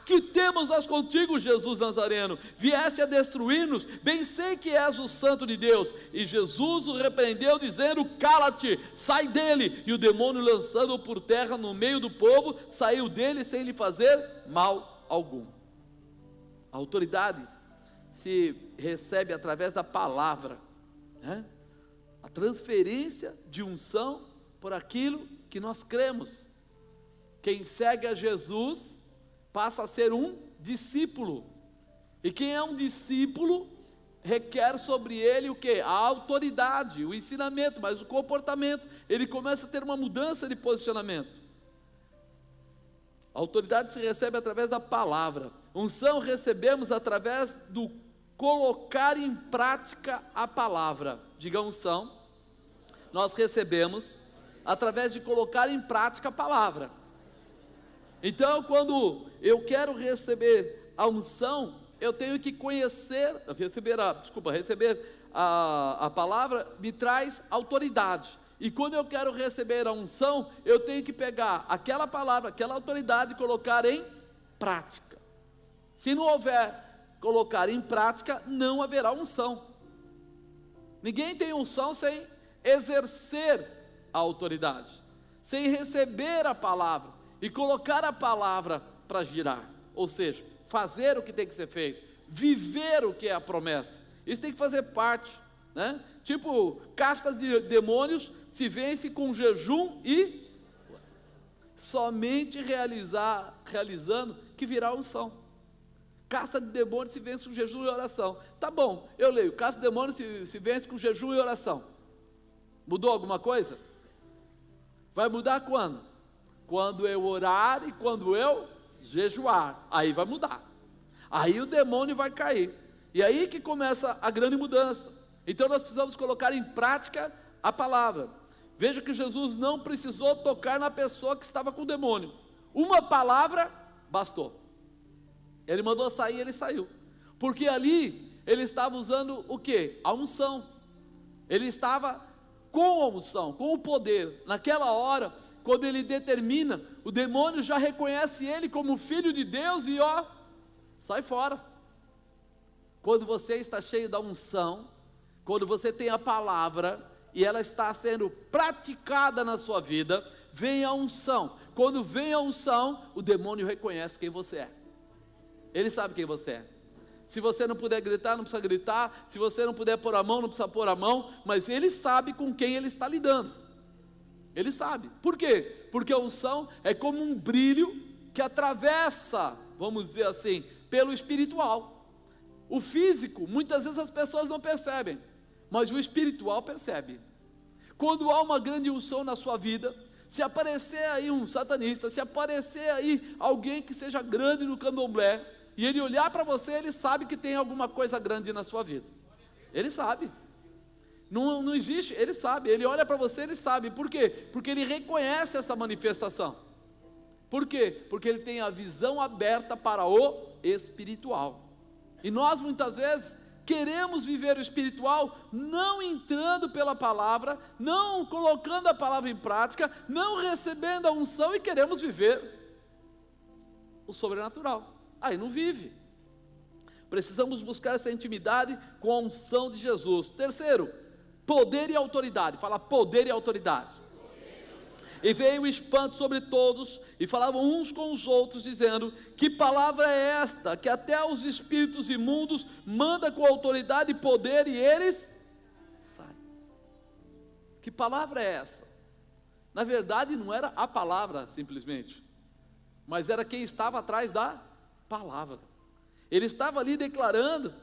que temos nós contigo, Jesus Nazareno? Vieste a destruir-nos? Bem sei que és o santo de Deus. E Jesus o repreendeu dizendo: cala-te, sai dele. E o demônio, lançando-o por terra no meio do povo, saiu dele sem lhe fazer mal algum. A autoridade se recebe através da palavra, né? A transferência de unção por aquilo que nós cremos. Quem segue a Jesus passa a ser um discípulo. E quem é um discípulo requer sobre ele o quê? A autoridade, o ensinamento, mas o comportamento. Ele começa a ter uma mudança de posicionamento. A autoridade se recebe através da palavra. Unção recebemos através do colocar em prática a palavra. Diga unção. Nós recebemos através de colocar em prática a palavra. Então, quando eu quero receber a unção, eu tenho que receber a palavra me traz autoridade. E quando eu quero receber a unção, eu tenho que pegar aquela palavra, aquela autoridade e colocar em prática. Se não houver colocar em prática, não haverá unção. Ninguém tem unção sem exercer a autoridade, sem receber a palavra e colocar a palavra para girar, ou seja, fazer o que tem que ser feito, viver o que é a promessa. Isso tem que fazer parte, né? Tipo, castas de demônios se vence com jejum e somente realizando que virá unção. Casta de demônios se vence com jejum e oração. Tá bom, eu leio, casta de demônios se vence com jejum e oração. Mudou alguma coisa? Vai mudar quando? Quando eu orar e quando eu jejuar. Aí vai mudar. Aí o demônio vai cair. E aí que começa a grande mudança. Então nós precisamos colocar em prática a palavra. Veja que Jesus não precisou tocar na pessoa que estava com o demônio. Uma palavra bastou. Ele mandou sair, ele saiu. Porque ali ele estava usando o quê? A unção. Ele estava com a unção, com o poder. Naquela hora, quando ele determina, o demônio já reconhece ele como filho de Deus e sai fora. Quando você está cheio da unção, quando você tem a palavra e ela está sendo praticada na sua vida, vem a unção. Quando vem a unção, o demônio reconhece quem você é. Ele sabe quem você é. Se você não puder gritar, não precisa gritar. Se você não puder pôr a mão, não precisa pôr a mão. Mas ele sabe com quem ele está lidando. Ele sabe. Por quê? Porque a unção é como um brilho que atravessa, vamos dizer assim, pelo espiritual. O físico, muitas vezes as pessoas não percebem, mas o espiritual percebe. Quando há uma grande unção na sua vida, se aparecer aí um satanista, se aparecer aí alguém que seja grande no candomblé, e ele olhar para você, ele sabe que tem alguma coisa grande na sua vida. Ele sabe. Não existe, ele sabe. Ele olha para você, ele sabe. Por quê? Porque ele reconhece essa manifestação. Por quê? Porque ele tem a visão aberta para o espiritual. E nós muitas vezes queremos viver o espiritual não entrando pela palavra, não colocando a palavra em prática, não recebendo a unção, e queremos viver o sobrenatural. Aí não vive. Precisamos buscar essa intimidade com a unção de Jesus. Terceiro, poder e autoridade. Fala poder e autoridade. E veio o espanto sobre todos, e falavam uns com os outros, dizendo: que palavra é esta, que até os espíritos imundos manda com autoridade e poder, e eles saem? Que palavra é esta? Na verdade não era a palavra simplesmente, mas era quem estava atrás da palavra. Ele estava ali declarando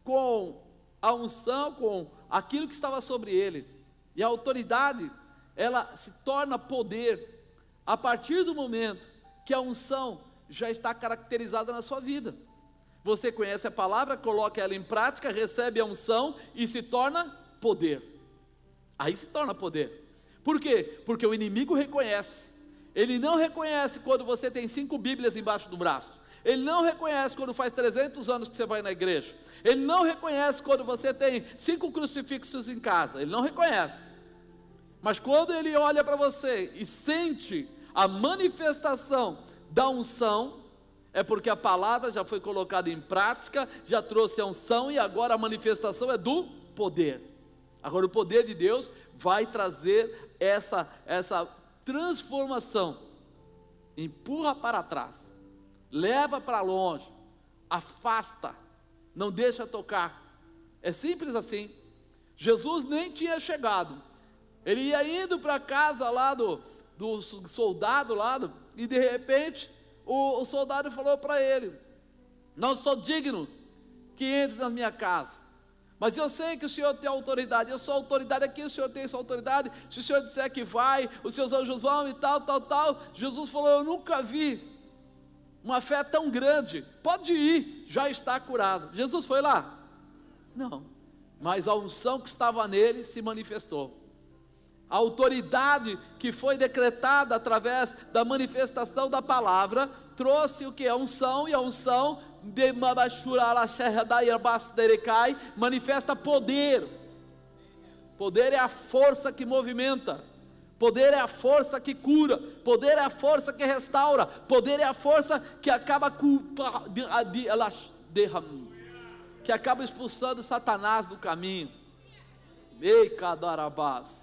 com a unção, com aquilo que estava sobre ele. E a autoridade, ela se torna poder a partir do momento que a unção já está caracterizada na sua vida. Você conhece a palavra, coloca ela em prática, recebe a unção e se torna poder. Aí se torna poder. Por quê? Porque o inimigo reconhece. Ele não reconhece quando você tem 5 Bíblias embaixo do braço. Ele não reconhece quando faz 300 anos que você vai na igreja. Ele não reconhece quando você tem 5 crucifixos em casa. Ele não reconhece. Mas quando ele olha para você e sente a manifestação da unção, é porque a palavra já foi colocada em prática, já trouxe a unção, e agora a manifestação é do poder. Agora o poder de Deus vai trazer essa transformação. Empurra para trás, leva para longe, afasta, não deixa tocar. É simples assim. Jesus nem tinha chegado. Ele ia indo para a casa lá do soldado lá, e de repente o soldado falou para ele: não sou digno que entre na minha casa, mas eu sei que o Senhor tem autoridade, eu sou autoridade aqui, o Senhor tem essa autoridade, se o Senhor disser que vai, os seus anjos vão e tal. Jesus falou: eu nunca vi uma fé tão grande, pode ir, já está curado. Jesus foi lá? Não, mas a unção que estava nele se manifestou. A autoridade que foi decretada através da manifestação da palavra trouxe o que? A unção, e a unção manifesta poder. Poder é a força que movimenta, poder é a força que cura, poder é a força que restaura, poder é a força que acaba que acaba expulsando Satanás do caminho. Ei, Cadarabás.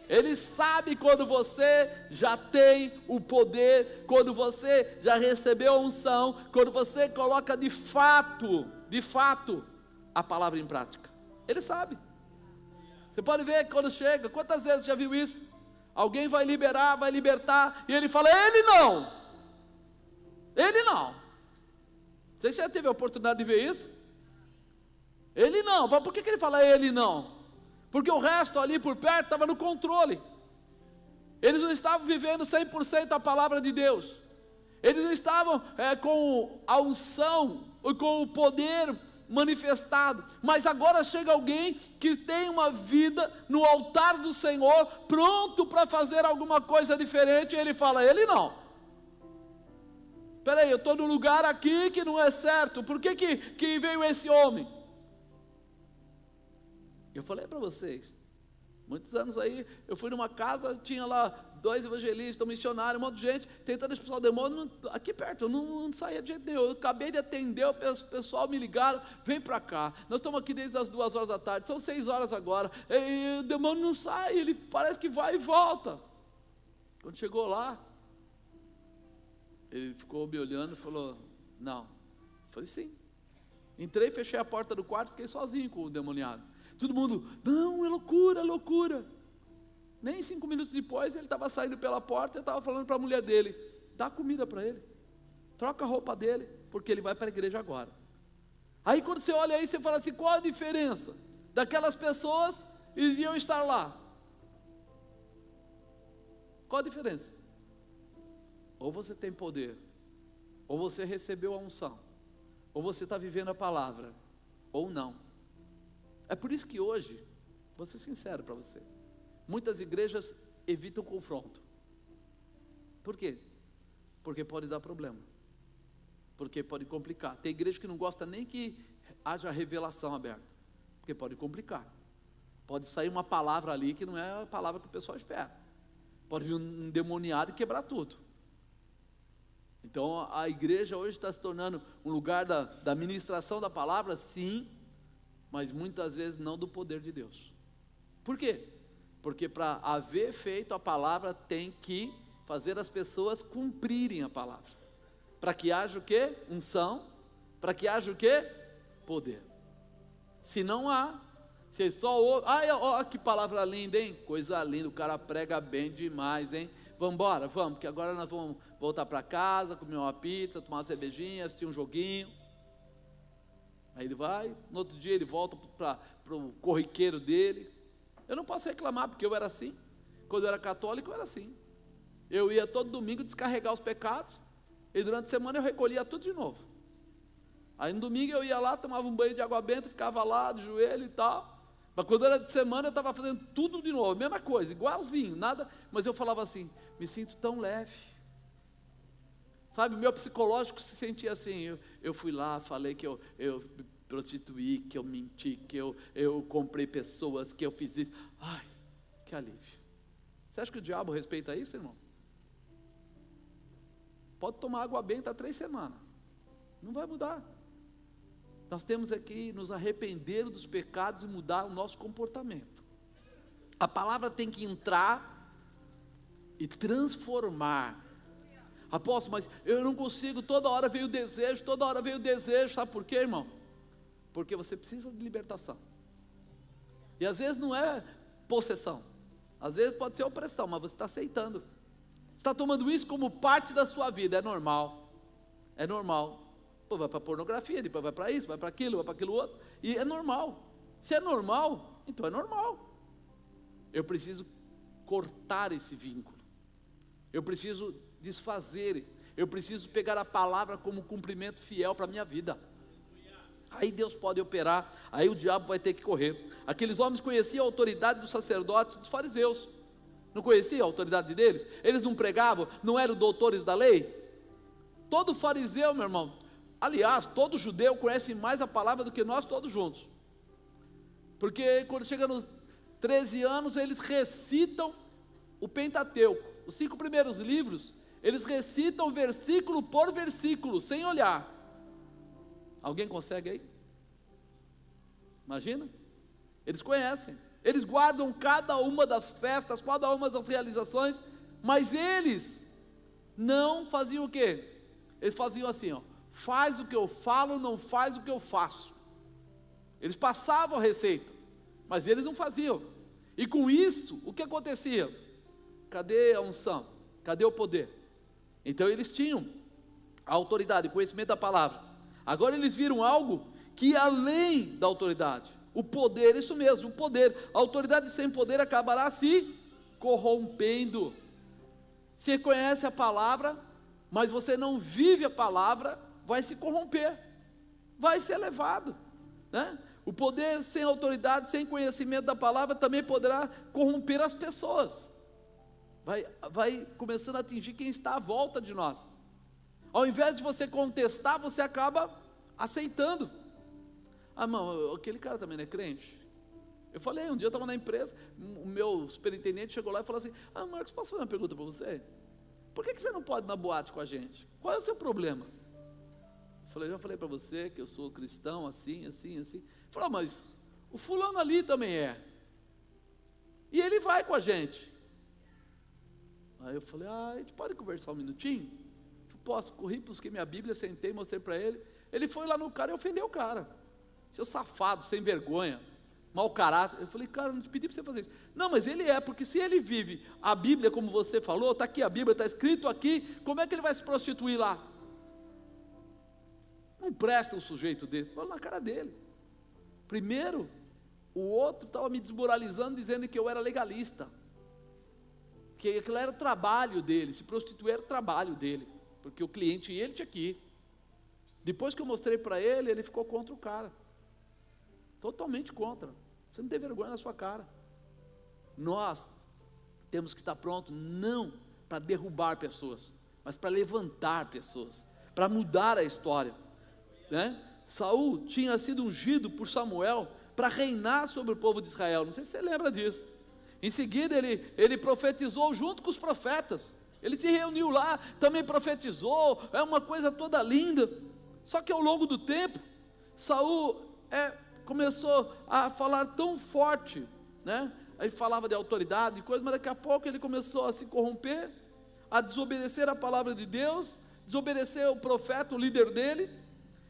Ele sabe quando você já tem o poder, quando você já recebeu a unção, quando você coloca de fato, a palavra em prática. Ele sabe. Você pode ver quando chega, quantas vezes já viu isso? Alguém vai liberar, vai libertar, e ele fala: ele não. Você já teve a oportunidade de ver isso? Ele não. Por que ele fala ele não? Porque o resto ali por perto estava no controle. Eles não estavam vivendo 100% a palavra de Deus. Eles não estavam com a unção, com o poder manifestado. Mas agora chega alguém que tem uma vida no altar do Senhor, pronto para fazer alguma coisa diferente, e ele fala: ele não. Espera aí, eu estou num lugar aqui que não é certo, por que veio esse homem? Eu falei para vocês, muitos anos aí, eu fui numa casa, tinha lá 2 evangelistas, um missionário, um monte de gente, tentando expulsar o demônio, aqui perto, eu não saía de jeito nenhum. Eu acabei de atender, o pessoal me ligaram: vem para cá, nós estamos aqui desde as 2 horas da tarde, são 6 horas agora, e o demônio não sai, ele parece que vai e volta. Quando chegou lá, ele ficou me olhando e falou: não. Eu falei: sim. Entrei, fechei a porta do quarto, fiquei sozinho com o demoniado. Todo mundo, não, é loucura, é loucura. Nem 5 minutos depois, ele estava saindo pela porta, eu estava falando para a mulher dele, dá comida para ele, troca a roupa dele, porque ele vai para a igreja agora. Aí quando você olha aí, você fala assim, qual a diferença daquelas pessoas, eles iam estar lá? Qual a diferença? Ou você tem poder, ou você recebeu a unção, ou você está vivendo a palavra, ou não. É por isso que hoje, vou ser sincero para você, muitas igrejas evitam confronto. Por quê? Porque pode dar problema, porque pode complicar. Tem igreja que não gosta nem que haja revelação aberta, porque pode complicar. Pode sair uma palavra ali que não é a palavra que o pessoal espera. Pode vir um endemoniado e quebrar tudo. Então a igreja hoje está se tornando um lugar da ministração da palavra, sim, mas muitas vezes não do poder de Deus. Por quê? Porque para haver efeito a palavra tem que fazer as pessoas cumprirem a palavra. Para que haja o quê? Unção. Para que haja o quê? Poder. Se não há, se só ouve, ó, que palavra linda, hein? Coisa linda, o cara prega bem demais, hein? Vamos embora, vamos, porque agora nós vamos voltar para casa, comer uma pizza, tomar uma cervejinha, assistir um joguinho. Aí ele vai, no outro dia ele volta para o corriqueiro dele. Eu não posso reclamar, porque eu era assim. Quando eu era católico, eu era assim. Eu ia todo domingo descarregar os pecados, e durante a semana eu recolhia tudo de novo. Aí no domingo eu ia lá, tomava um banho de água benta, ficava lá de joelho e tal. Mas quando era de semana eu estava fazendo tudo de novo, mesma coisa, igualzinho, nada. Mas eu falava assim, me sinto tão leve. Sabe, o meu psicológico se sentia assim, eu fui lá, falei que eu me prostituí, que eu menti, que eu comprei pessoas, que eu fiz isso. Ai, que alívio. Você acha que o diabo respeita isso, irmão? Pode tomar água benta há 3 semanas, não vai mudar. Nós temos que nos arrepender dos pecados e mudar o nosso comportamento. A palavra tem que entrar e transformar. Apóstolo, mas eu não consigo, toda hora veio o desejo, sabe por quê, irmão? Porque você precisa de libertação. E às vezes não é possessão, às vezes pode ser opressão, mas você está aceitando. Você está tomando isso como parte da sua vida, é normal. É normal. Pô, vai para pornografia, depois vai para isso, vai para aquilo outro, e é normal. Se é normal, então é normal. Eu preciso cortar esse vínculo, eu preciso desfazer, eu preciso pegar a palavra como cumprimento fiel para a minha vida. Aí Deus pode operar, aí o diabo vai ter que correr. Aqueles homens conheciam a autoridade dos sacerdotes, dos fariseus, não conheciam a autoridade deles? Eles não pregavam, não eram doutores da lei? Todo fariseu, meu irmão, aliás, todo judeu conhece mais a palavra do que nós todos juntos, porque quando chega nos 13 anos, eles recitam o Pentateuco, os 5 primeiros livros, eles recitam versículo por versículo, sem olhar. Alguém consegue aí? Imagina? Eles conhecem, eles guardam cada uma das festas, cada uma das realizações, mas eles não faziam o quê? Eles faziam assim, ó, faz o que eu falo, não faz o que eu faço. Eles passavam a receita, mas eles não faziam. E com isso, o que acontecia? Cadê a unção? Cadê o poder? Então eles tinham a autoridade, o conhecimento da palavra. Agora eles viram algo que ia além da autoridade. O poder, isso mesmo, o poder. A autoridade sem poder acabará se corrompendo. Você conhece a palavra, mas você não vive a palavra, vai se corromper, vai ser levado, né? O poder sem autoridade, sem conhecimento da palavra, também poderá corromper as pessoas. Vai começando a atingir quem está à volta de nós. Ao invés de você contestar, você acaba aceitando. Ah, irmão, aquele cara também não é crente? Eu falei, um dia eu estava na empresa, o meu superintendente chegou lá e falou assim, Marcos, posso fazer uma pergunta para você? Por que você não pode ir na boate com a gente? Qual é o seu problema? Eu falei, já falei para você que eu sou cristão, assim. Ele falou, mas o fulano ali também é. E ele vai com a gente. Aí eu falei, a gente pode conversar um minutinho? Eu posso, corri, busquei minha Bíblia, sentei, mostrei para ele. Ele foi lá no cara e ofendeu o cara. Seu safado, sem vergonha, mau caráter. Eu falei, cara, eu não te pedi para você fazer isso. Não, mas ele é, porque se ele vive a Bíblia como você falou, está aqui a Bíblia, está escrito aqui, como é que ele vai se prostituir lá? Não presta um sujeito desse. Fala na cara dele. Primeiro, o outro estava me desmoralizando, dizendo que eu era legalista, que aquilo era o trabalho dele, se prostituir era o trabalho dele, porque o cliente ia, ele tinha que ir. Depois que eu mostrei para ele, ele ficou contra o cara, totalmente contra. Você não tem vergonha na sua cara. Nós temos que estar prontos, não para derrubar pessoas, mas para levantar pessoas, para mudar a história, né? Saul tinha sido ungido por Samuel para reinar sobre o povo de Israel, não sei se você lembra disso. Em seguida ele profetizou junto com os profetas, ele se reuniu lá, também profetizou, é uma coisa toda linda. Só que ao longo do tempo, Saul começou a falar tão forte, né? Ele falava de autoridade e coisa, mas daqui a pouco ele começou a se corromper, a desobedecer a palavra de Deus, desobedecer o profeta, o líder dele.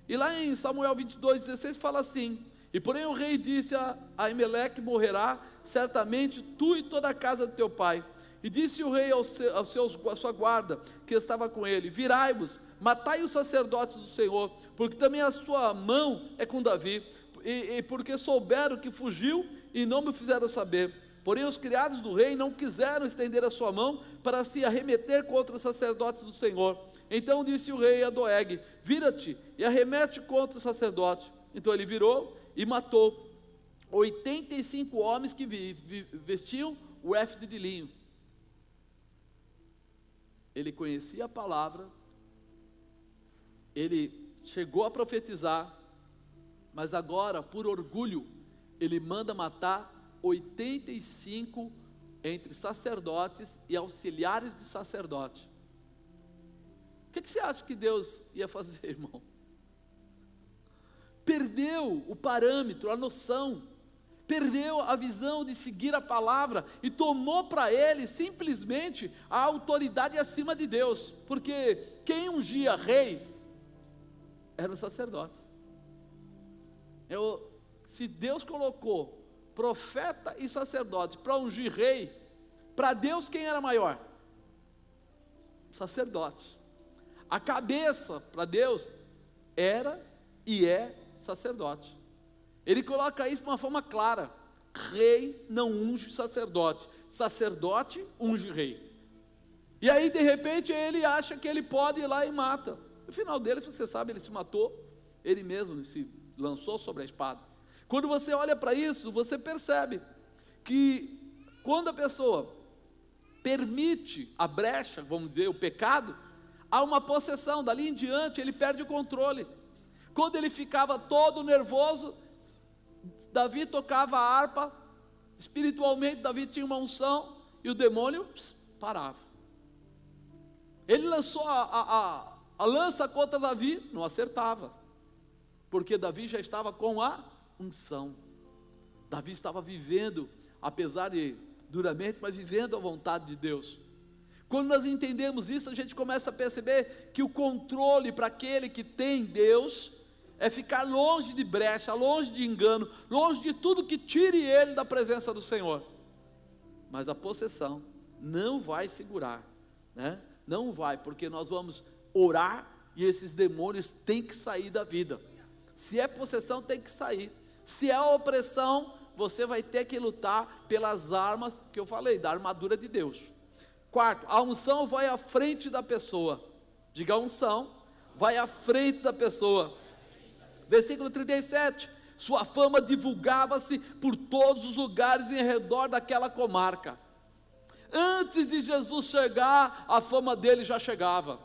E lá em Samuel 22:16 fala assim: e porém o rei disse a Emelec: morrerá certamente tu e toda a casa do teu pai. E disse o rei à sua guarda que estava com ele: virai-vos, matai os sacerdotes do Senhor, porque também a sua mão é com Davi, e porque souberam que fugiu e não me fizeram saber. Porém os criados do rei não quiseram estender a sua mão para se arremeter contra os sacerdotes do Senhor. Então disse o rei a Doeg: vira-te e arremete contra os sacerdotes. Então ele virou e matou 85 homens que vestiam o éfode de linho. Ele conhecia a palavra, ele chegou a profetizar, mas agora, por orgulho, ele manda matar 85 entre sacerdotes e auxiliares de sacerdote. O que você acha que Deus ia fazer, irmão? Perdeu o parâmetro, a noção, perdeu a visão de seguir a palavra e tomou para ele simplesmente a autoridade acima de Deus, porque quem ungia reis eram os sacerdotes. Se Deus colocou profeta e sacerdote para ungir rei, para Deus quem era maior? Sacerdote. A cabeça para Deus era e é sacerdote. Ele coloca isso de uma forma clara: rei não unge sacerdote, sacerdote unge rei. E aí de repente ele acha que ele pode ir lá e mata. No final dele, você sabe, ele se matou, ele mesmo se lançou sobre a espada. Quando você olha para isso, você percebe que quando a pessoa permite a brecha, vamos dizer, o pecado, há uma possessão. Dali em diante ele perde o controle. Quando ele ficava todo nervoso, Davi tocava a harpa, espiritualmente Davi tinha uma unção, e o demônio parava. Ele lançou a lança contra Davi, não acertava, porque Davi já estava com a unção. Davi estava vivendo, apesar de duramente, mas vivendo a vontade de Deus. Quando nós entendemos isso, a gente começa a perceber que o controle para aquele que tem Deus é ficar longe de brecha, longe de engano, longe de tudo que tire ele da presença do Senhor. Mas a possessão não vai segurar, né? Não vai, porque nós vamos orar e esses demônios têm que sair da vida. Se é possessão, tem que sair. Se é opressão, você vai ter que lutar pelas armas que eu falei, da armadura de Deus. Quarto, a unção vai à frente da pessoa. Diga: a unção vai à frente da pessoa. Versículo 37, sua fama divulgava-se por todos os lugares em redor daquela comarca. Antes de Jesus chegar, a fama dele já chegava.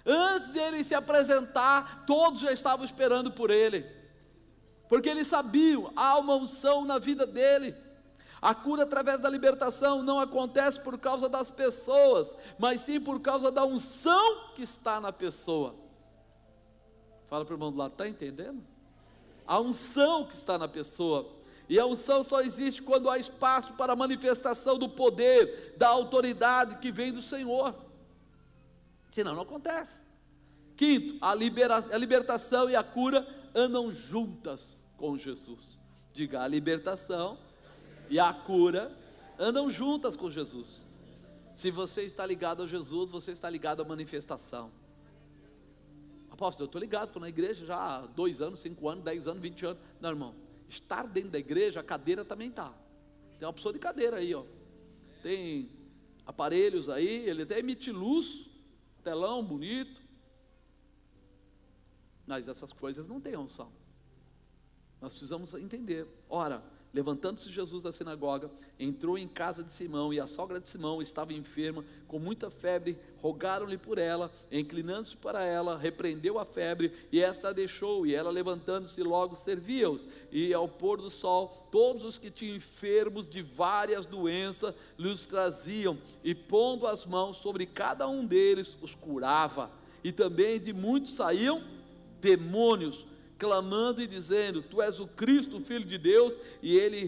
Antes dele se apresentar, todos já estavam esperando por ele, porque eles sabiam, há uma unção na vida dele. A cura através da libertação não acontece por causa das pessoas, mas sim por causa da unção que está na pessoa. Fala para o irmão do lado: está entendendo? A unção que está na pessoa. E a unção só existe quando há espaço para a manifestação do poder, da autoridade que vem do Senhor. Senão não acontece. Quinto, a libertação e a cura andam juntas com Jesus. Diga, a libertação e a cura andam juntas com Jesus. Se você está ligado a Jesus, você está ligado à manifestação. Apóstolo, eu estou ligado, estou na igreja já há 2 anos, 5 anos, 10 anos, 20 anos. Não, irmão, estar dentro da igreja, a cadeira também está. Tem uma opção de cadeira aí, ó. Tem aparelhos aí, ele até emite luz, telão bonito. Mas essas coisas não têm unção. Nós precisamos entender. Ora, levantando-se Jesus da sinagoga, entrou em casa de Simão, e a sogra de Simão estava enferma, com muita febre. Rogaram-lhe por ela, inclinando-se para ela, repreendeu a febre, e esta a deixou, e ela, levantando-se, logo servia-os. E ao pôr do sol, todos os que tinham enfermos de várias doenças lhes traziam, e pondo as mãos sobre cada um deles, os curava. E também de muitos saíam demônios, clamando e dizendo: Tu és o Cristo, o Filho de Deus. E ele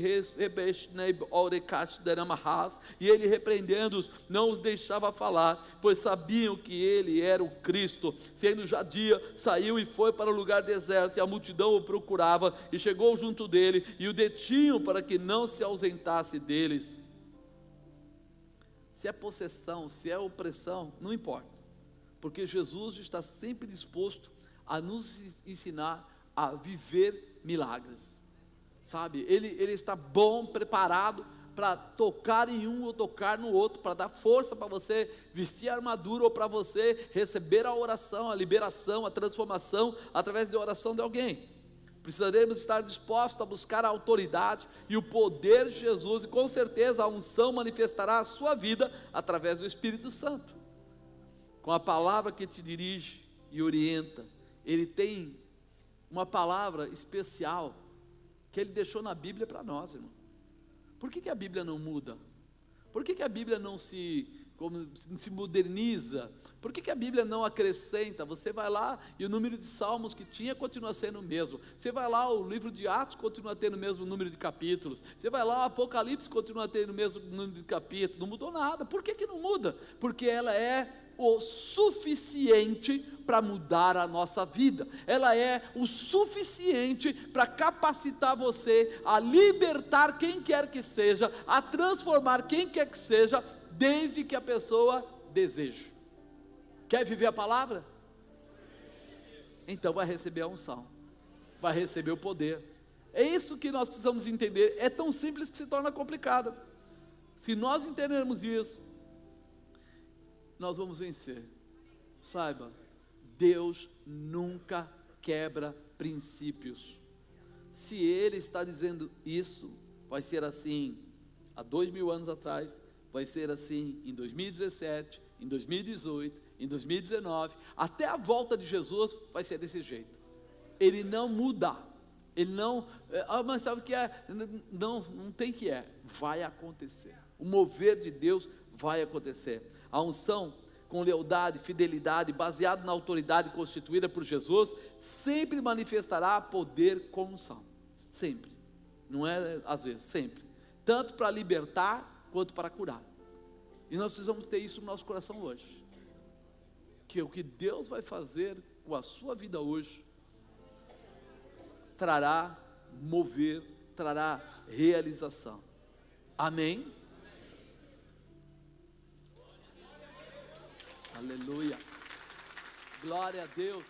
repreendendo-os, não os deixava falar, pois sabiam que ele era o Cristo. Sendo já dia, saiu e foi para o lugar deserto, e a multidão o procurava, e chegou junto dele, e o detinham para que não se ausentasse deles. Se é possessão, se é opressão, não importa, porque Jesus está sempre disposto a nos ensinar a viver milagres, sabe? Ele está bom, preparado para tocar em um ou tocar no outro, para dar força para você vestir a armadura, ou para você receber a oração, a liberação, a transformação através da oração de alguém. Precisaremos estar dispostos a buscar a autoridade e o poder de Jesus, e com certeza a unção manifestará a sua vida através do Espírito Santo, com a palavra que te dirige e orienta. Ele tem uma palavra especial que ele deixou na Bíblia para nós, irmão. Por que a Bíblia não muda? Por que a Bíblia não se moderniza? Por que a Bíblia não acrescenta? Você vai lá e o número de salmos que tinha continua sendo o mesmo. Você vai lá, o livro de Atos continua tendo o mesmo número de capítulos. Você vai lá, o Apocalipse continua tendo o mesmo número de capítulos. Não mudou nada. Por que não muda? Porque ela é o suficiente para mudar a nossa vida. Ela é o suficiente para capacitar você a libertar quem quer que seja, a transformar quem quer que seja, desde que a pessoa deseje. Quer viver a palavra? Então vai receber a unção, vai receber o poder. É isso que nós precisamos entender. É tão simples que se torna complicado. Se nós entendermos isso, nós vamos vencer. Saiba, Deus nunca quebra princípios. Se Ele está dizendo isso, vai ser assim há 2000 anos atrás, vai ser assim em 2017, em 2018, em 2019, até a volta de Jesus vai ser desse jeito. Ele não muda. Ele não, mas sabe o que é? Não tem que é. Vai acontecer. O mover de Deus vai acontecer. A unção com lealdade, fidelidade, baseado na autoridade constituída por Jesus, sempre manifestará poder com unção. Sempre. Não é às vezes, sempre. Tanto para libertar, quanto para curar. E nós precisamos ter isso no nosso coração hoje. Que o que Deus vai fazer com a sua vida hoje, trará mover, trará realização. Amém? Aleluia. Glória a Deus.